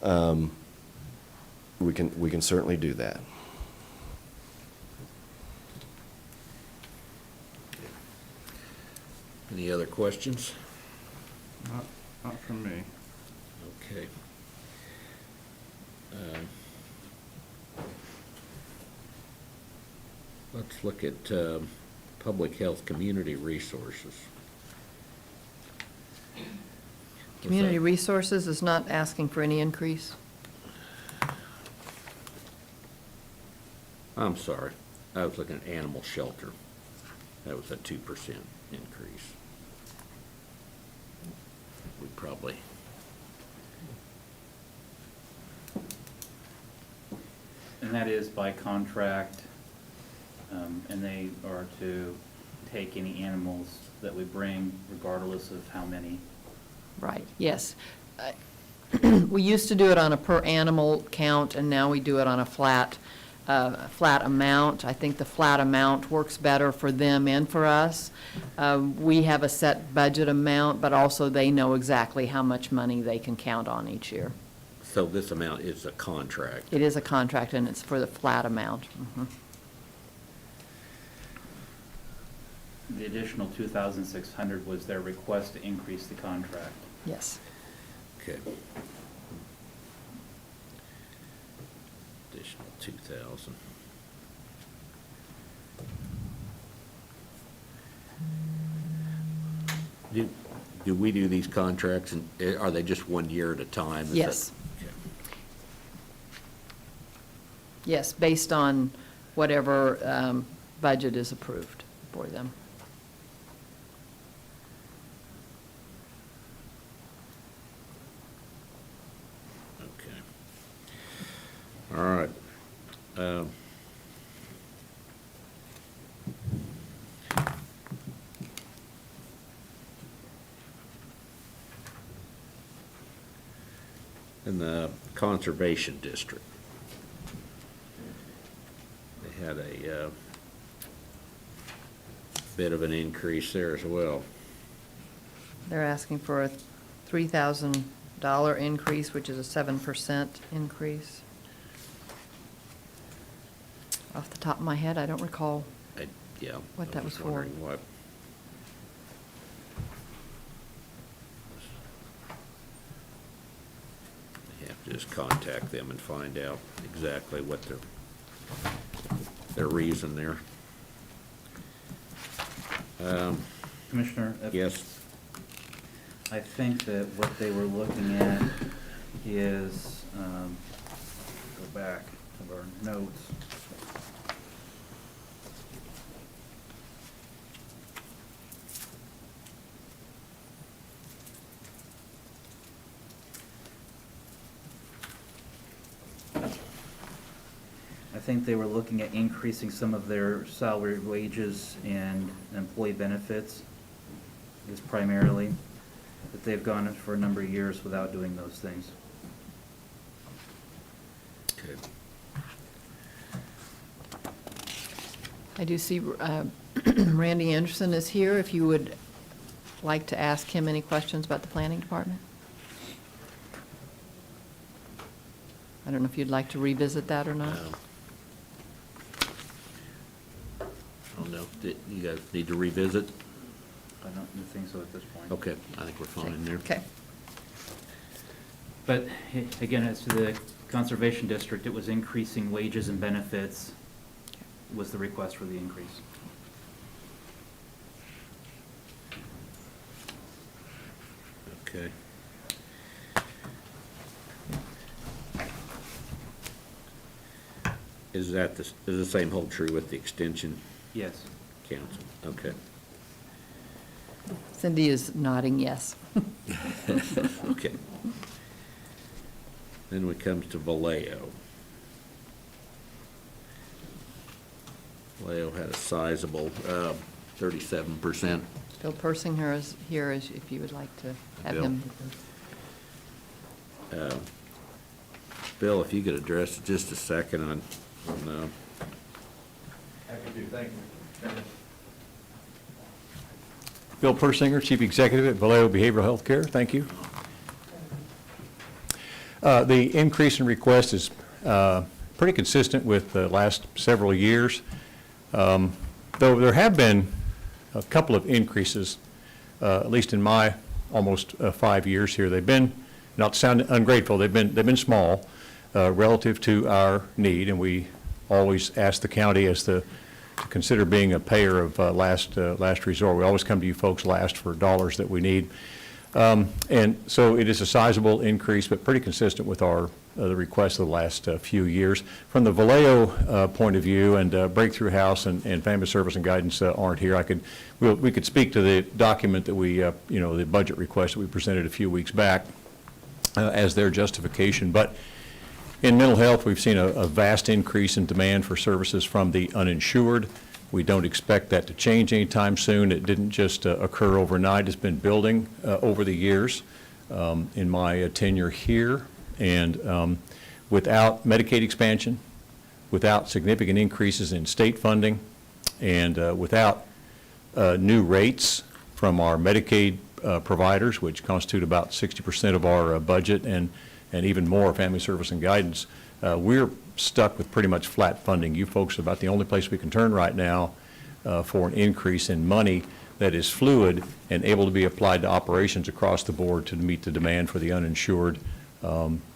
We can certainly do that. Any other questions? Not from me. Okay. Let's look at public health community resources. Community Resources is not asking for any increase. I'm sorry, I was looking at animal shelter. That was a 2% increase. We probably, And that is by contract, and they are to take any animals that we bring regardless of how many. Right, yes. We used to do it on a per animal count, and now we do it on a flat amount. I think the flat amount works better for them and for us. We have a set budget amount, but also they know exactly how much money they can count on each year. so this amount is a contract. It is a contract, and it's for the flat amount. Mhm. The additional 2,600 was their request to increase the contract. Yes. Okay. Additional 2,000. Do we do these contracts, and are they just 1 year at a time? Is that- Yes. Okay. Yes, based on whatever budget is approved for them. Okay. All right. In the Conservation District, they had a bit of an increase there as well. They're asking for a $3,000 increase, which is a 7% increase. Off the top of my head, I don't recall. Yeah. What I that was for. wondering what- You have to just contact them and find out exactly what their reason there. Commissioner? Yes, I think that what they were looking at is, go back to our notes. I think they were looking at increasing some of their salary, wages, and employee benefits is primarily, that they've gone for a number of years without doing those things. okay. I do see Randy Anderson is here, if you would like to ask him any questions about the planning department. I don't know if you'd like to revisit that or not. I don't know, you guys need to revisit? I don't think so at this point. Okay, I think we're fine there. Okay. But again, as to the Conservation District, it was increasing wages and benefits was the request for the increase. Okay. Is the same hold true with the Extension Yes. Council? Okay. Cindy is nodding yes. Okay. Then we come to Vallejo. Vallejo had a sizable 37%. Bill Persinger is here, if you would like to have Bill. him. Bill, if you could address just a second on Happy to, thank you. Bill Persinger, Chief Executive at Vallejo Behavioral Health Care, thank you. The increase in request is pretty consistent with the last several years, though there have been a couple of increases, at least in my almost 5 years here. They've been, not to sound ungrateful, they've been small relative to our need, and we always ask the county to consider being a payer of last resort. We always come to you folks last for dollars that we need. And so it is a sizable increase, but pretty consistent with the requests of the last few years. From the Vallejo point of view, and Breakthrough House and Family Service and Guidance aren't here, we could speak to the document that we, the budget request that we presented a few weeks back as their justification. But in mental health, we've seen a vast increase in demand for services from the uninsured. We don't expect that to change anytime soon. It didn't just occur overnight. It's been building over the years in my tenure here. And without Medicaid expansion, without significant increases in state funding, and without new rates from our Medicaid providers, which constitute about 60% of our budget, and even more Family Service and Guidance, we're stuck with pretty much flat funding. You folks are about the only place we can turn right now for an increase in money that is fluid and able to be applied to operations across the board to meet the demand for the uninsured,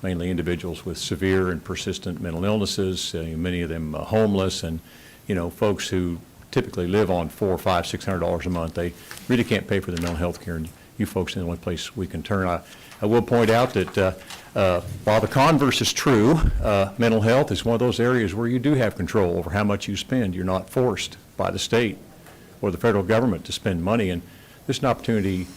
mainly individuals with severe and persistent mental illnesses, many of them homeless, and folks who typically live on $400, $500, $600 a month. They really can't pay for their mental health care, and you folks are the only place we can turn. I will point out that while the converse is true, mental health is one of those areas where you do have control over how much you spend. You're not forced by the state or the federal government to spend money, and there's an opportunity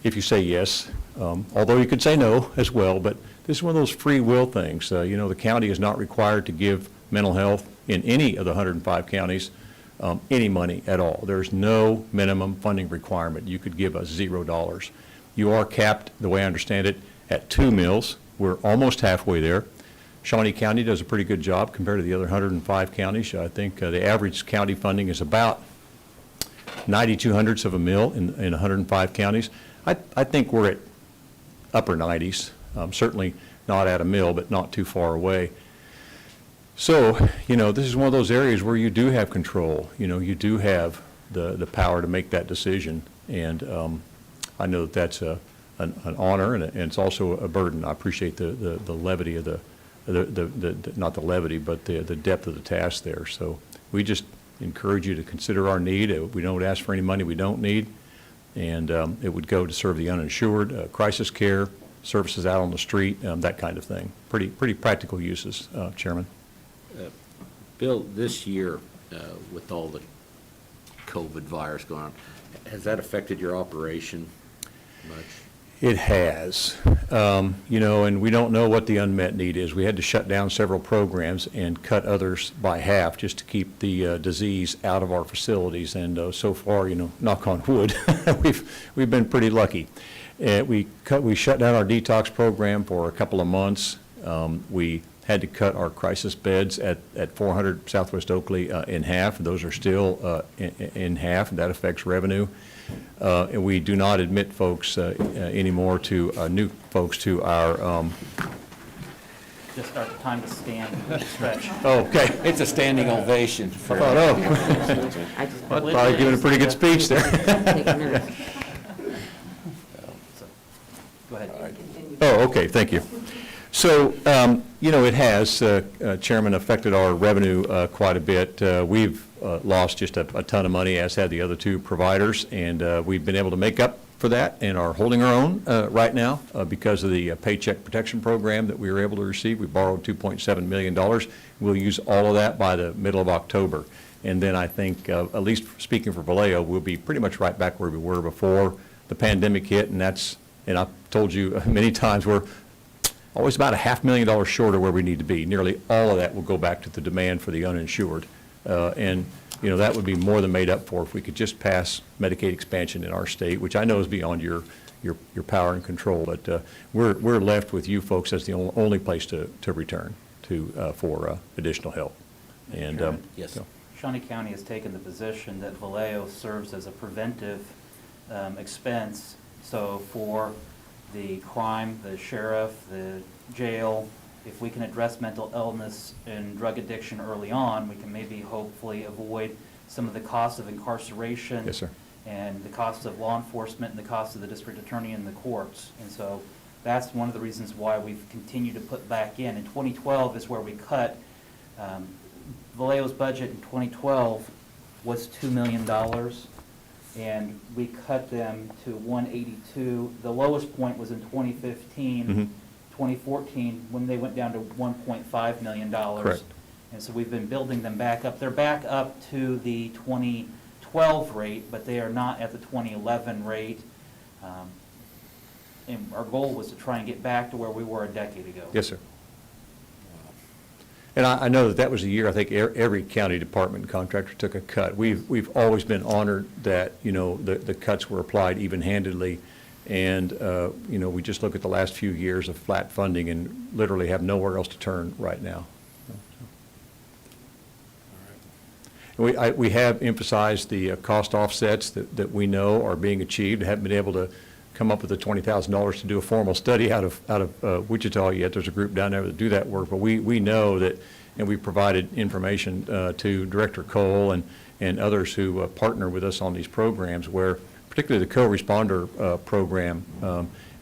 if you say yes, although you could say no as well, but this is one of those free will things. The county is not required to give mental health in any of the 105 counties any money at all. There's no minimum funding requirement. You could give us $0. You are capped, the way I understand it, at 2 mills. We're almost halfway there. Shawnee County does a pretty good job compared to the other 105 counties. I think the average county funding is about 92/100ths of a mil in 105 counties. I think we're at upper 90s, certainly not at a mil, but not too far away. So, this is one of those areas where you do have control. You do have the power to make that decision. And I know that that's an honor, and it's also a burden. I appreciate the levity of not the levity, but the depth of the task there. So we just encourage you to consider our need. We don't ask for any money we don't need, and it would go to serve the uninsured, crisis care, services out on the street, that kind of thing. Pretty practical uses, Chairman. Bill, this year, with all the COVID virus going on, has that affected your operation much? It has. And we don't know what the unmet need is. We had to shut down several programs and cut others by half just to keep the disease out of our facilities. And so far, knock on wood, we've been pretty lucky. We shut down our detox program for a couple of months. We had to cut our crisis beds at 400 Southwest Oakley in half. Those are still in half, and that affects revenue. And we do not admit folks anymore to new folks to our. Just start the time to stand and stretch. Okay. It's a standing ovation. I thought, probably giving a pretty good speech there. Go ahead. Oh, okay, thank you. So, it has, Chairman, affected our revenue quite a bit. We've lost just a ton of money, as had the other two providers, and we've been able to make up for that and are holding our own right now because of the Paycheck Protection Program that we were able to receive. We borrowed $2.7 million. We'll use all of that by the middle of October. And then I think, at least speaking for Vallejo, we'll be pretty much right back where we were before the pandemic hit, and I've told you many times, we're always about $500,000 short of where we need to be. Nearly all of that will go back to the demand for the uninsured. And that would be more than made up for if we could just pass Medicaid expansion in our state, which I know is beyond your power and control. But we're left with you folks as the only place to return to for additional help. And Yes. Shawnee County has taken the position that Vallejo serves as a preventive expense. So for the crime, the sheriff, the jail, if we can address mental illness and drug addiction early on, we can maybe hopefully avoid some of the costs of incarceration. Yes, sir. And the costs of law enforcement and the costs of the district attorney and the courts. And so that's one of the reasons why we've continued to put back in. In 2012 is where we cut. Vallejo's budget in 2012 was $2 million, and we cut them to 182. The lowest point was in 2015, 2014, when they went down to $1.5 million. Correct. And so we've been building them back up. They're back up to the 2012 rate, but they are not at the 2011 rate. And our goal was to try and get back to where we were a decade ago. Yes, sir. And I know that was a year, I think every county department and contractor took a cut. We've always been honored that, the cuts were applied even-handedly. And, we just look at the last few years of flat funding and literally have nowhere else to turn right now. We have emphasized the cost offsets that we know are being achieved. Haven't been able to come up with the $20,000 to do a formal study out of Wichita yet. There's a group down there that do that work, but we know that, and we provided information to Director Cole and others who partner with us on these programs, where particularly the co-responder program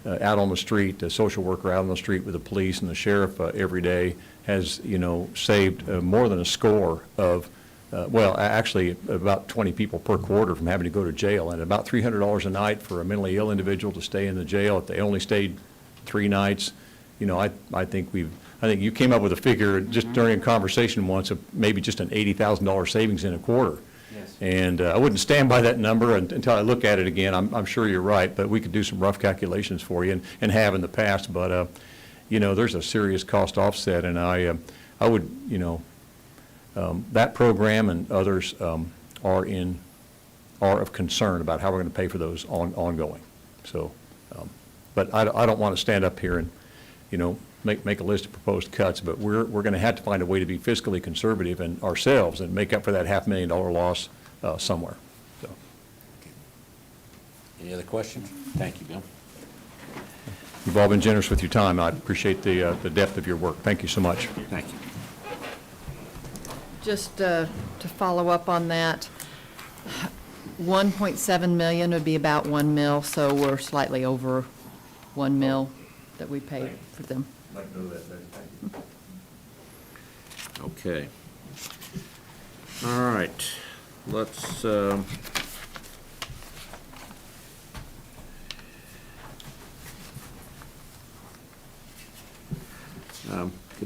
out on the street, the social worker out on the street with the police and the sheriff every day has, saved more than a score of actually about 20 people per quarter from having to go to jail, and about $300 a night for a mentally ill individual to stay in the jail if they only stayed 3 nights. I think you came up with a figure just during a conversation once of maybe just an $80,000 savings in a quarter. Yes. And I wouldn't stand by that number until I look at it again. I'm sure you're right, but we could do some rough calculations for you and have in the past. But, there's a serious cost offset, and I would, that program and others are of concern about how we're going to pay for those ongoing. So, but I don't want to stand up here and, make a list of proposed cuts, but we're going to have to find a way to be fiscally conservative and ourselves and make up for that $500,000 loss somewhere. So. Any other questions? Thank you, Bill. You've all been generous with your time. I appreciate the depth of your work. Thank you so much. Thank you. Just to follow up on that, 1.7 million would be about 1 mil, so we're slightly over 1 mil that we pay for them. Okay. All right. Let's, could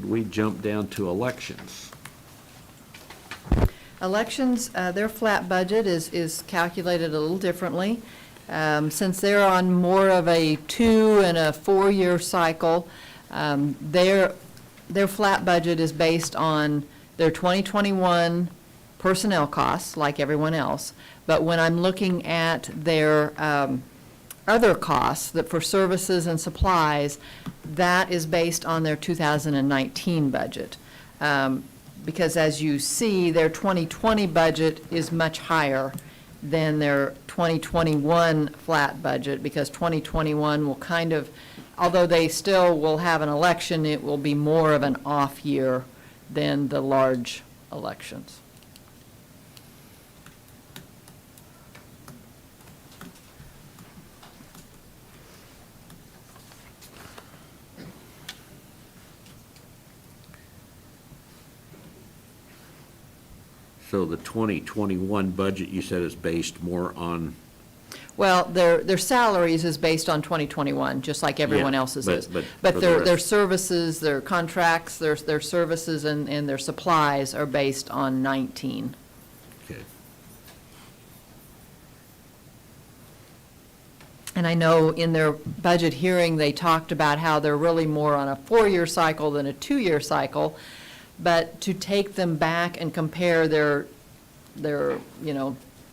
we jump down to elections? Elections, their flat budget is calculated a little differently. Since they're on more of a 2 and a 4 year cycle, their flat budget is based on their 2021 personnel costs, like everyone else. But when I'm looking at their other costs that for services and supplies, that is based on their 2019 budget. Because as you see, their 2020 budget is much higher than their 2021 flat budget, because 2021 will kind of, although they still will have an election, it will be more of an off year than the large elections. So the 2021 budget, you said, is based more on? Well, their salaries is based on 2021, just like everyone Yeah, else's but- is. but But for the their rest- services, their contracts, their services and their supplies are based on 19. Okay. And I know in their budget hearing, they talked about how they're really more on a 4-year cycle than a 2-year cycle. But to take them back and compare their their,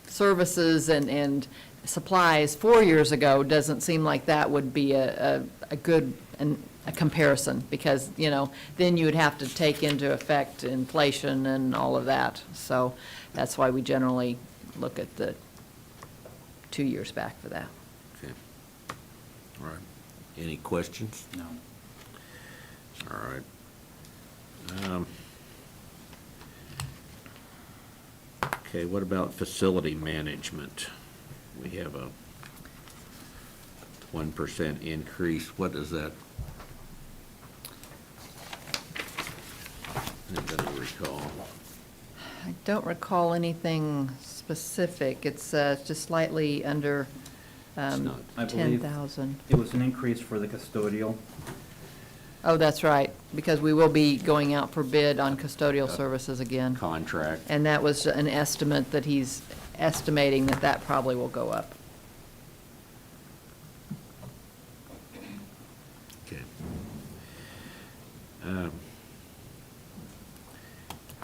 services and supplies 4 years ago, doesn't seem like that would be a good, a comparison, because, then you would have to take into effect inflation and all of that. So that's why we generally look at the 2 years back for that. Okay. All right. Any questions? No. All right. Okay, what about facility management? We have a 1% increase. What is that? Anybody recall? I don't recall anything specific. It's just slightly under not. I believe 10,000. it was an increase for the custodial. Oh, that's right, because we will be going out for bid on custodial services again. Contract. And that was an estimate that he's estimating that probably will go up. Okay.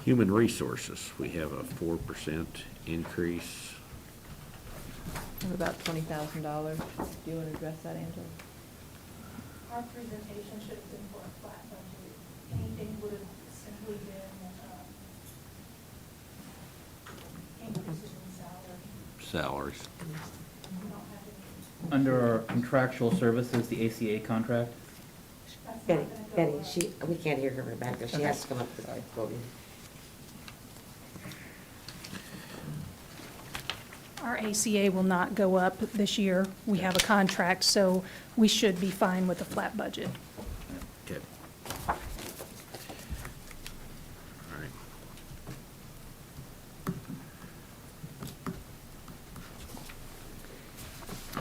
Human resources, we have a 4% increase. Of about $20,000. Do you want to address that, Angela? Our presentation should have been for a flat budget. Anything would have simply been increases in salary. Salaries. We don't have any. Under our contractual services, the ACA contract, That's Betty, not gonna go Betty, up. we can't hear her back there. She has to come up to the podium. Our ACA will not go up this year. We have a contract, so we should be fine with a flat budget. Okay. All right.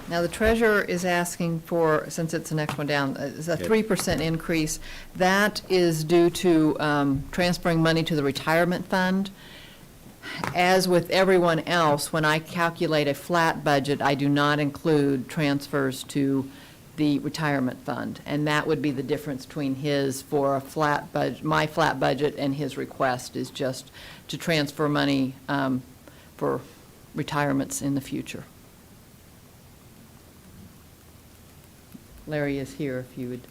Now, the treasurer is asking for, since it's the next one down, is a Okay. 3% increase. That is due to transferring money to the retirement fund. As with everyone else, when I calculate a flat budget, I do not include transfers to the retirement fund. And that would be the difference between his for a flat budget, my flat budget, and his request is just to transfer money for retirements in the future. Larry is here if you would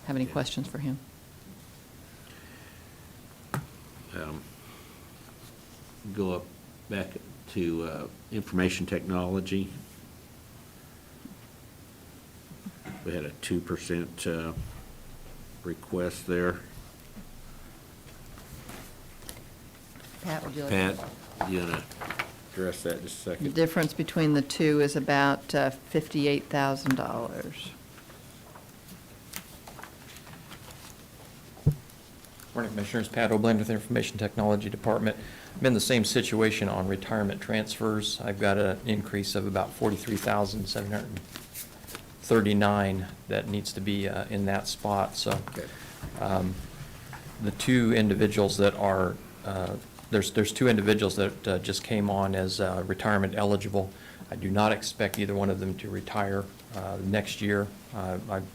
have any questions for him. Go up back to information technology. We had a 2% request there. Pat, would you like? Pat, you want to address that just a The second? difference between the two is about $58,000. Morning, Commissioners. Pat O'Blend with the Information Technology Department. I'm in the same situation on retirement transfers. I've got an increase of about $43,739 that needs to be in that spot. So Okay. the two individuals that are, there's two individuals that just came on as retirement eligible. I do not expect either one of them to retire next year. I'm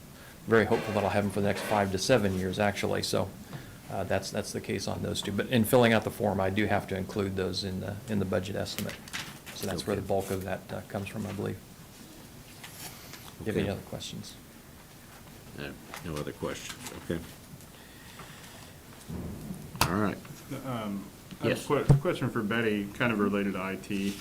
very hopeful that I'll have them for the next 5 to 7 years, actually. So that's the case on those two. But in filling out the form, I do have to include those in the budget estimate. So that's where the bulk of that comes from, I believe. Do you have any Okay. other questions? No other questions, okay. All right. I have Yes. a question for Betty, kind of related to IT.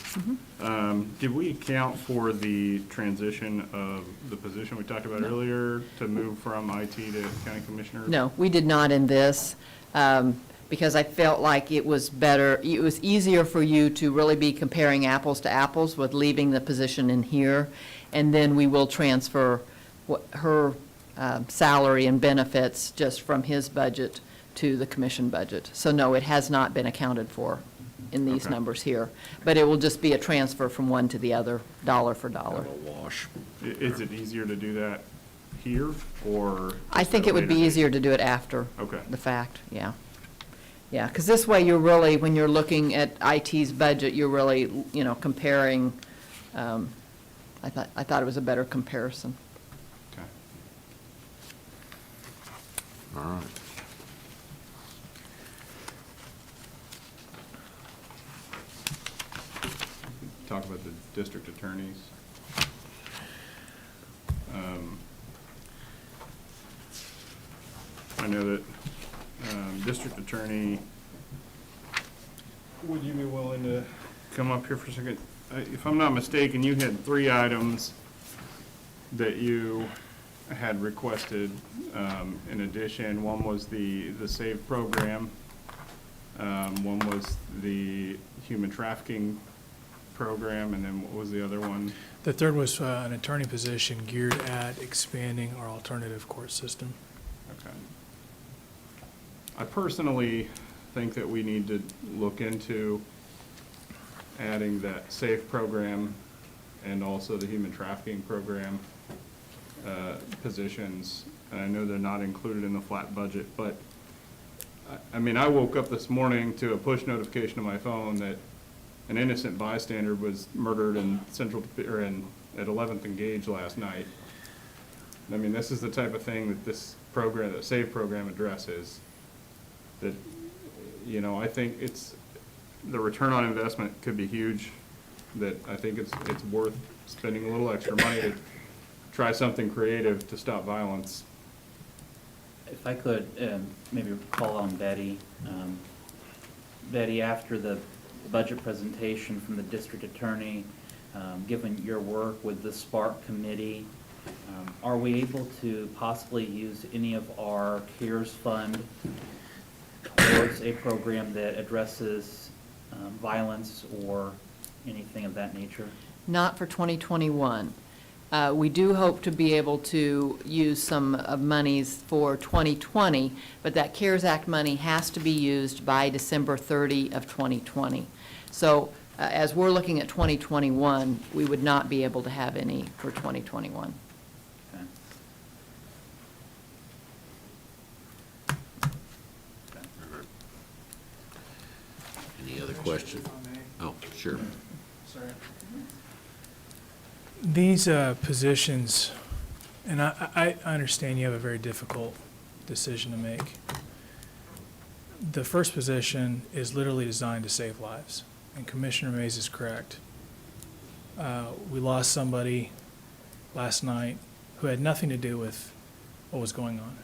Did we account for the transition of the position we talked about earlier to move from IT to county commissioner? No, we did not in this, because I felt like it was better, it was easier for you to really be comparing apples to apples with leaving the position in here, and then we will transfer her salary and benefits just from his budget to the commission budget. So no, it has not been accounted for in these Okay. numbers here, but it will just be a transfer from one to the other, dollar for dollar. Kind of a wash. Is it easier to do that here, or? I just think at a it would be later date? easier to do it after Okay. the fact, yeah. Yeah, because this way you're really, when you're looking at IT's budget, you're really, comparing, I thought it was a better comparison. Okay. All right. talk about the district attorneys. I know that district attorney, would you be willing to come up here for a second? If I'm not mistaken, you had 3 items that you had requested in addition. One was the SAVE program. One was the human trafficking program, and then what was the other one? The third was an attorney position geared at expanding our alternative court system. Okay. I personally think that we need to look into adding that SAFE program and also the human trafficking program positions. And I know they're not included in the flat budget, but I mean, I woke up this morning to a push notification on my phone that an innocent bystander was murdered in at 11th and Gage last night. I mean, this is the type of thing that this program, the SAVE program, addresses. That, you know, I think the return on investment could be huge. That I think it's worth spending a little extra money to try something creative to stop violence. If I could maybe call on Betty. Betty, after the budget presentation from the district attorney, given your work with the Spark committee, are we able to possibly use any of our CARES fund towards a program that addresses violence or anything of that nature? Not for 2021. We do hope to be able to use some of monies for 2020, but that CARES Act money has to be used by December 30 of 2020. So as we're looking at 2021, we would not be able to have any for 2021. Okay. Any other questions? Oh, sure. Sorry. These positions, and I understand you have a very difficult decision to make. The first position is literally designed to save lives, and Commissioner Mays is correct. We lost somebody last night who had nothing to do with what was going on.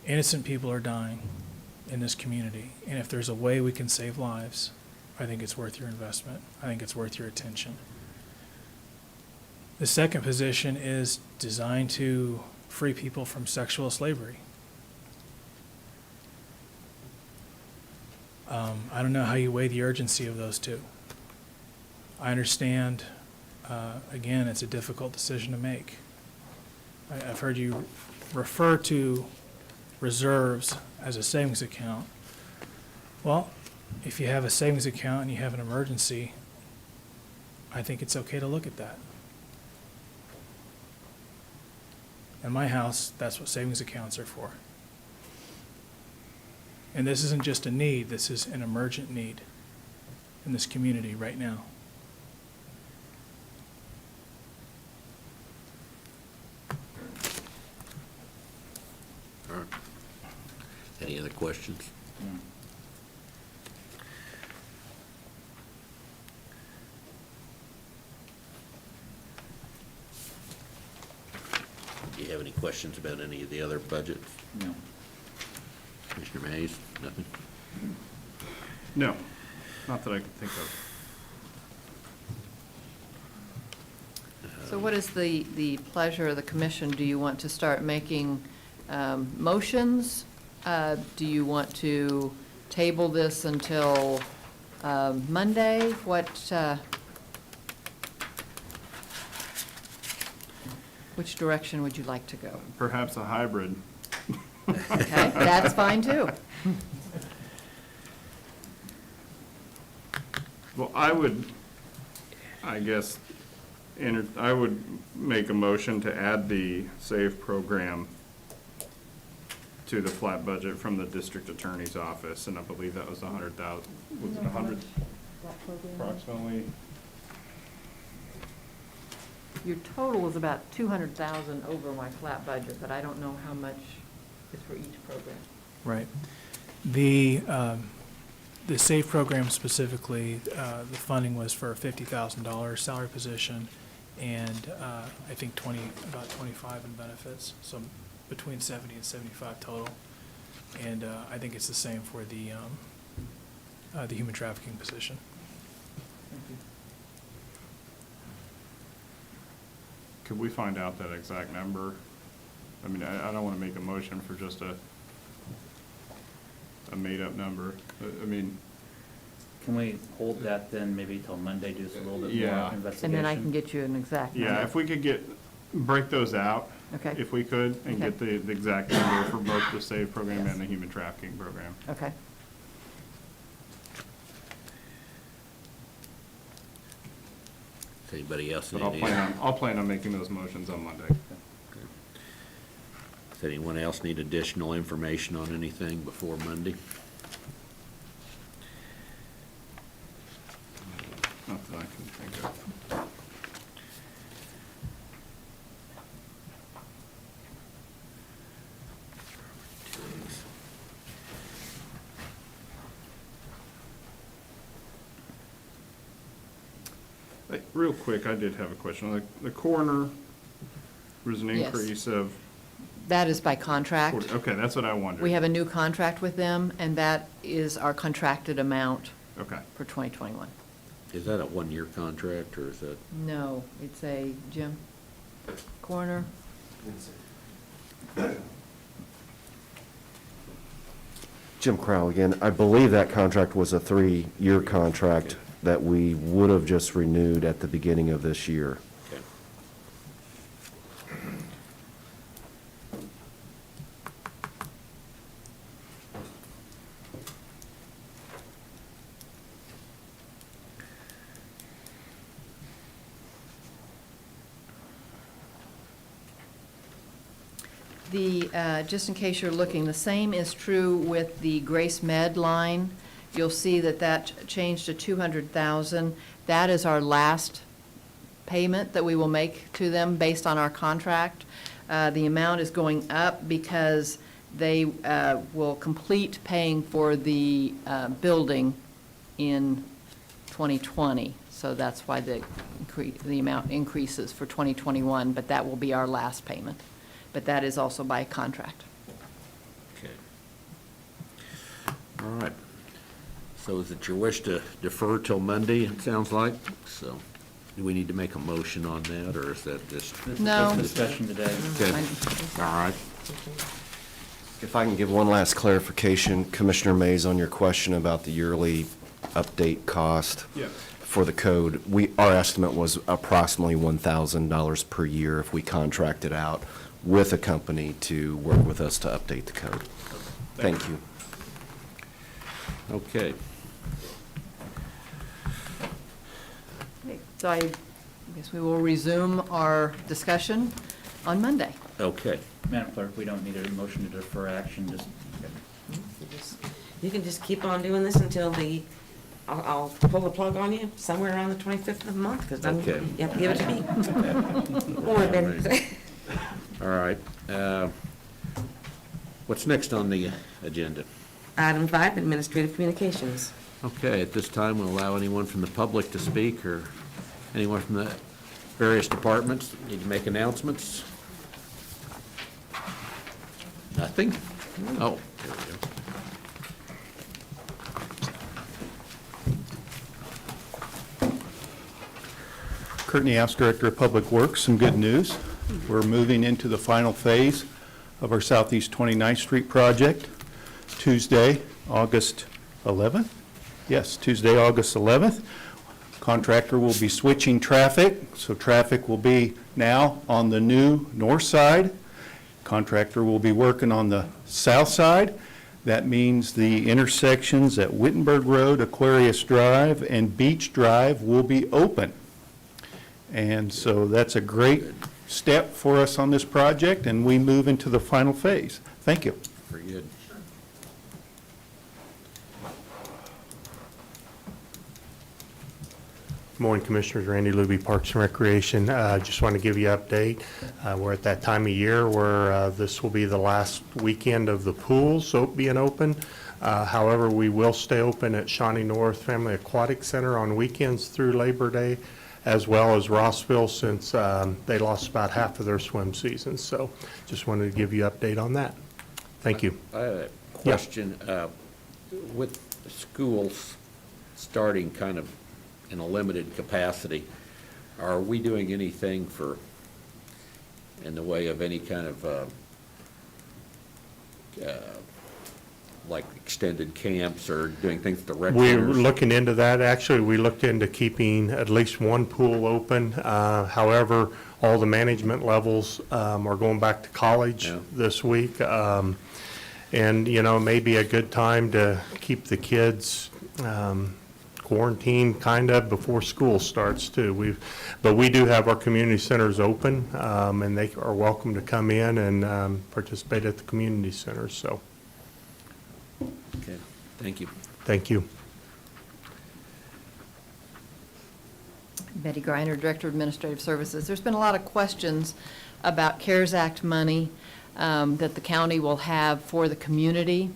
Innocent people are dying in this community, and if there's a way we can save lives, I think it's worth your investment. I think it's worth your attention. The second position is designed to free people from sexual slavery. I don't know how you weigh the urgency of those two. I understand, again, it's a difficult decision to make. I've heard you refer to reserves as a savings account. Well, if you have a savings account and you have an emergency, I think it's okay to look at that. In my house, that's what savings accounts are for. And this isn't just a need, this is an emergent need in this community right now. All right. Any other questions? No. Do you have any questions about any of the other budgets? No. Commissioner Mays, nothing? No, not that I can think of. So what is the pleasure of the commission? Do you want to start making motions? Do you want to table this until Monday? Which direction would you like to go? Perhaps a hybrid. Okay, that's fine too. Well, I would make a motion to add the SAVE program to the flat budget from the district attorney's office, and I believe that was 100,000, was it 100? Approximately. Your total was about 200,000 over my flat budget, but I don't know how much is for each program. Right. The the SAFE program specifically, the funding was for a $50,000 salary position and I think about 25 in benefits, so between 70 and 75 total. And I think it's the same for the human trafficking position. Could we find out that exact number? I mean, I don't want to make a motion for just a made-up number. I mean, Can we hold that then maybe till Monday, do a little bit Yeah. more investigation? And then I can get you an exact number. yeah, if we could break those out, Okay. if we could, and Okay. get the exact number for both the SAVE program and the human trafficking program. Okay. Does anybody else But need I'll plan on making those motions on Monday. Does anyone else need additional information on anything before Monday? Not that I can think of. Real quick, I did have a question. Like, the coroner, there was an Yes. increase of, That is by contract. okay, that's what I wondered. We have a new contract with them, and that is our contracted amount Okay. for 2021. Is that a one-year contract, or is that? No, it's a, Jim, coroner, Jim Crowell again. I believe that contract was a 3-year contract that we would have just renewed at the beginning of this year. Okay. just in case you're looking, the same is true with the Grace Med line. You'll see that that changed to 200,000. That is our last payment that we will make to them based on our contract. The amount is going up because they will complete paying for the building in 2020. So that's why the amount increases for 2021, but that will be our last payment. But that is also by contract. Okay. All right. So is it your wish to defer till Monday, it sounds like? So do we need to make a motion on that, or is that just? No. Just discussion today. Okay. All right. If I can give one last clarification, Commissioner Mays, on your question about the yearly update cost Yeah. for the code, our estimate was approximately $1,000 per year if we contracted out with a company to work with us to update the code. Thank you. Okay. So I guess we will resume our discussion on Monday. Okay. Madam Clerk, we don't need a motion to defer action, just, You can just keep on doing this until I'll pull the plug on you somewhere around the 25th of the month, because then Okay. you have to give it to me. Or then, All right. What's next on the agenda? Item 5, Administrative Communications. Okay, at this time, we'll allow anyone from the public to speak, or anyone from the various departments that need to make announcements. Nothing? Oh, there we go. Courtney House, Director of Public Works, some good news. We're moving into the final phase of our Southeast 29th Street project, Tuesday, August 11th. Yes, Tuesday, August 11th. Contractor will be switching traffic, so traffic will be now on the new north side. Contractor will be working on the south side. That means the intersections at Wittenberg Road, Aquarius Drive, and Beach Drive will be open. And so that's a great step for us on this project, and we move into the final phase. Thank you. Very good. Good morning, Commissioners. Randy Luby, Parks and Recreation. Just want to give you an update. We're at that time of year where this will be the last weekend of the pools being open. However, we will stay open at Shawnee North Family Aquatic Center on weekends through Labor Day, as well as Rossville, since they lost about half of their swim season. So just wanted to give you an update on that. Thank you. I have a question. With schools starting kind of in a limited capacity, are we doing anything in the way of any kind of like extended camps or doing things at the rec We're centers? looking into that. Actually, we looked into keeping at least one pool open. However, all the management levels are going back to college this week. And, you know, maybe a good time to keep the kids quarantined kind of before school starts too. But we do have our community centers open, and they are welcome to come in and participate at the community centers, so. Okay, thank you. Thank you. Betty Griner, Director of Administrative Services. There's been a lot of questions about CARES Act money that the county will have for the community.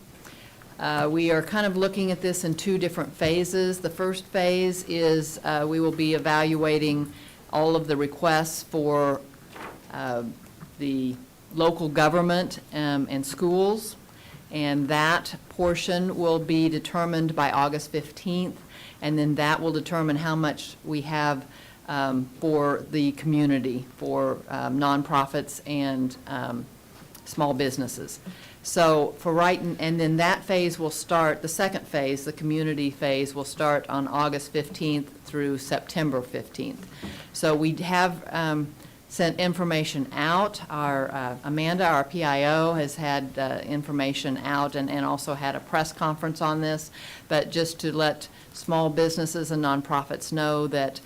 We are kind of looking at this in two different phases. The first phase is we will be evaluating all of the requests for the local government and schools, and that portion will be determined by August 15th, and then that will determine how much we have for the community, for nonprofits and small businesses. So for and then that phase will start, the second phase, the community phase, will start on August 15th through September 15th. So we have sent information out. Our Amanda, our PIO, has had information out and also had a press conference on this. But just to let small businesses and nonprofits know that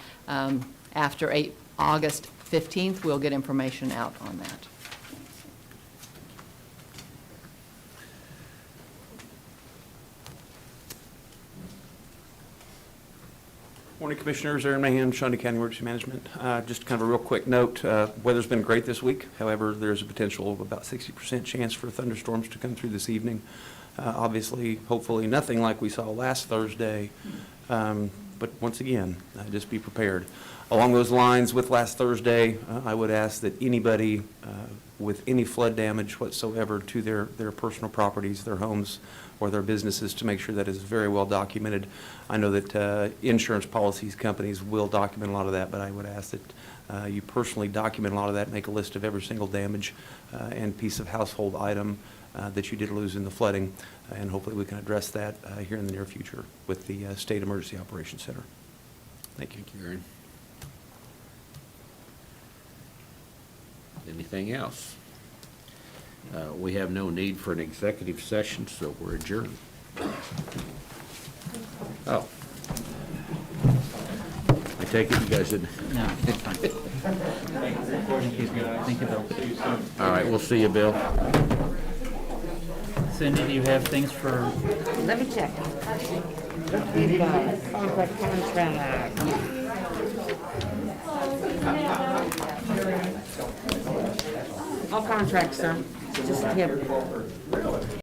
after August 15th, we'll get information out on that. Morning, Commissioners. Aaron Mahan, Shawnee County Emergency Management. Just kind of a real quick note. Weather's been great this week. However, there's a potential of about 60% chance for thunderstorms to come through this evening. Obviously, hopefully nothing like we saw last Thursday. But once again, just be prepared. Along those lines, with last Thursday, I would ask that anybody with any flood damage whatsoever to their personal properties, their homes, or their businesses, to make sure that is very well documented. I know that insurance policies companies will document a lot of that, but I would ask that you personally document a lot of that, make a list of every single damage and piece of household item that you did lose in the flooding, and hopefully we can address that here in the near future with the State Emergency Operations Center. Thank you. Thank you, Aaron. Anything else? We have no need for an executive session, so we're adjourned. Oh. I take it you guys didn't? No, it's fine. Thank you, Bill. All right, we'll see you, Bill. Cindy, do you have things for? Let me check. We've got contract. All contracts, sir. Just him.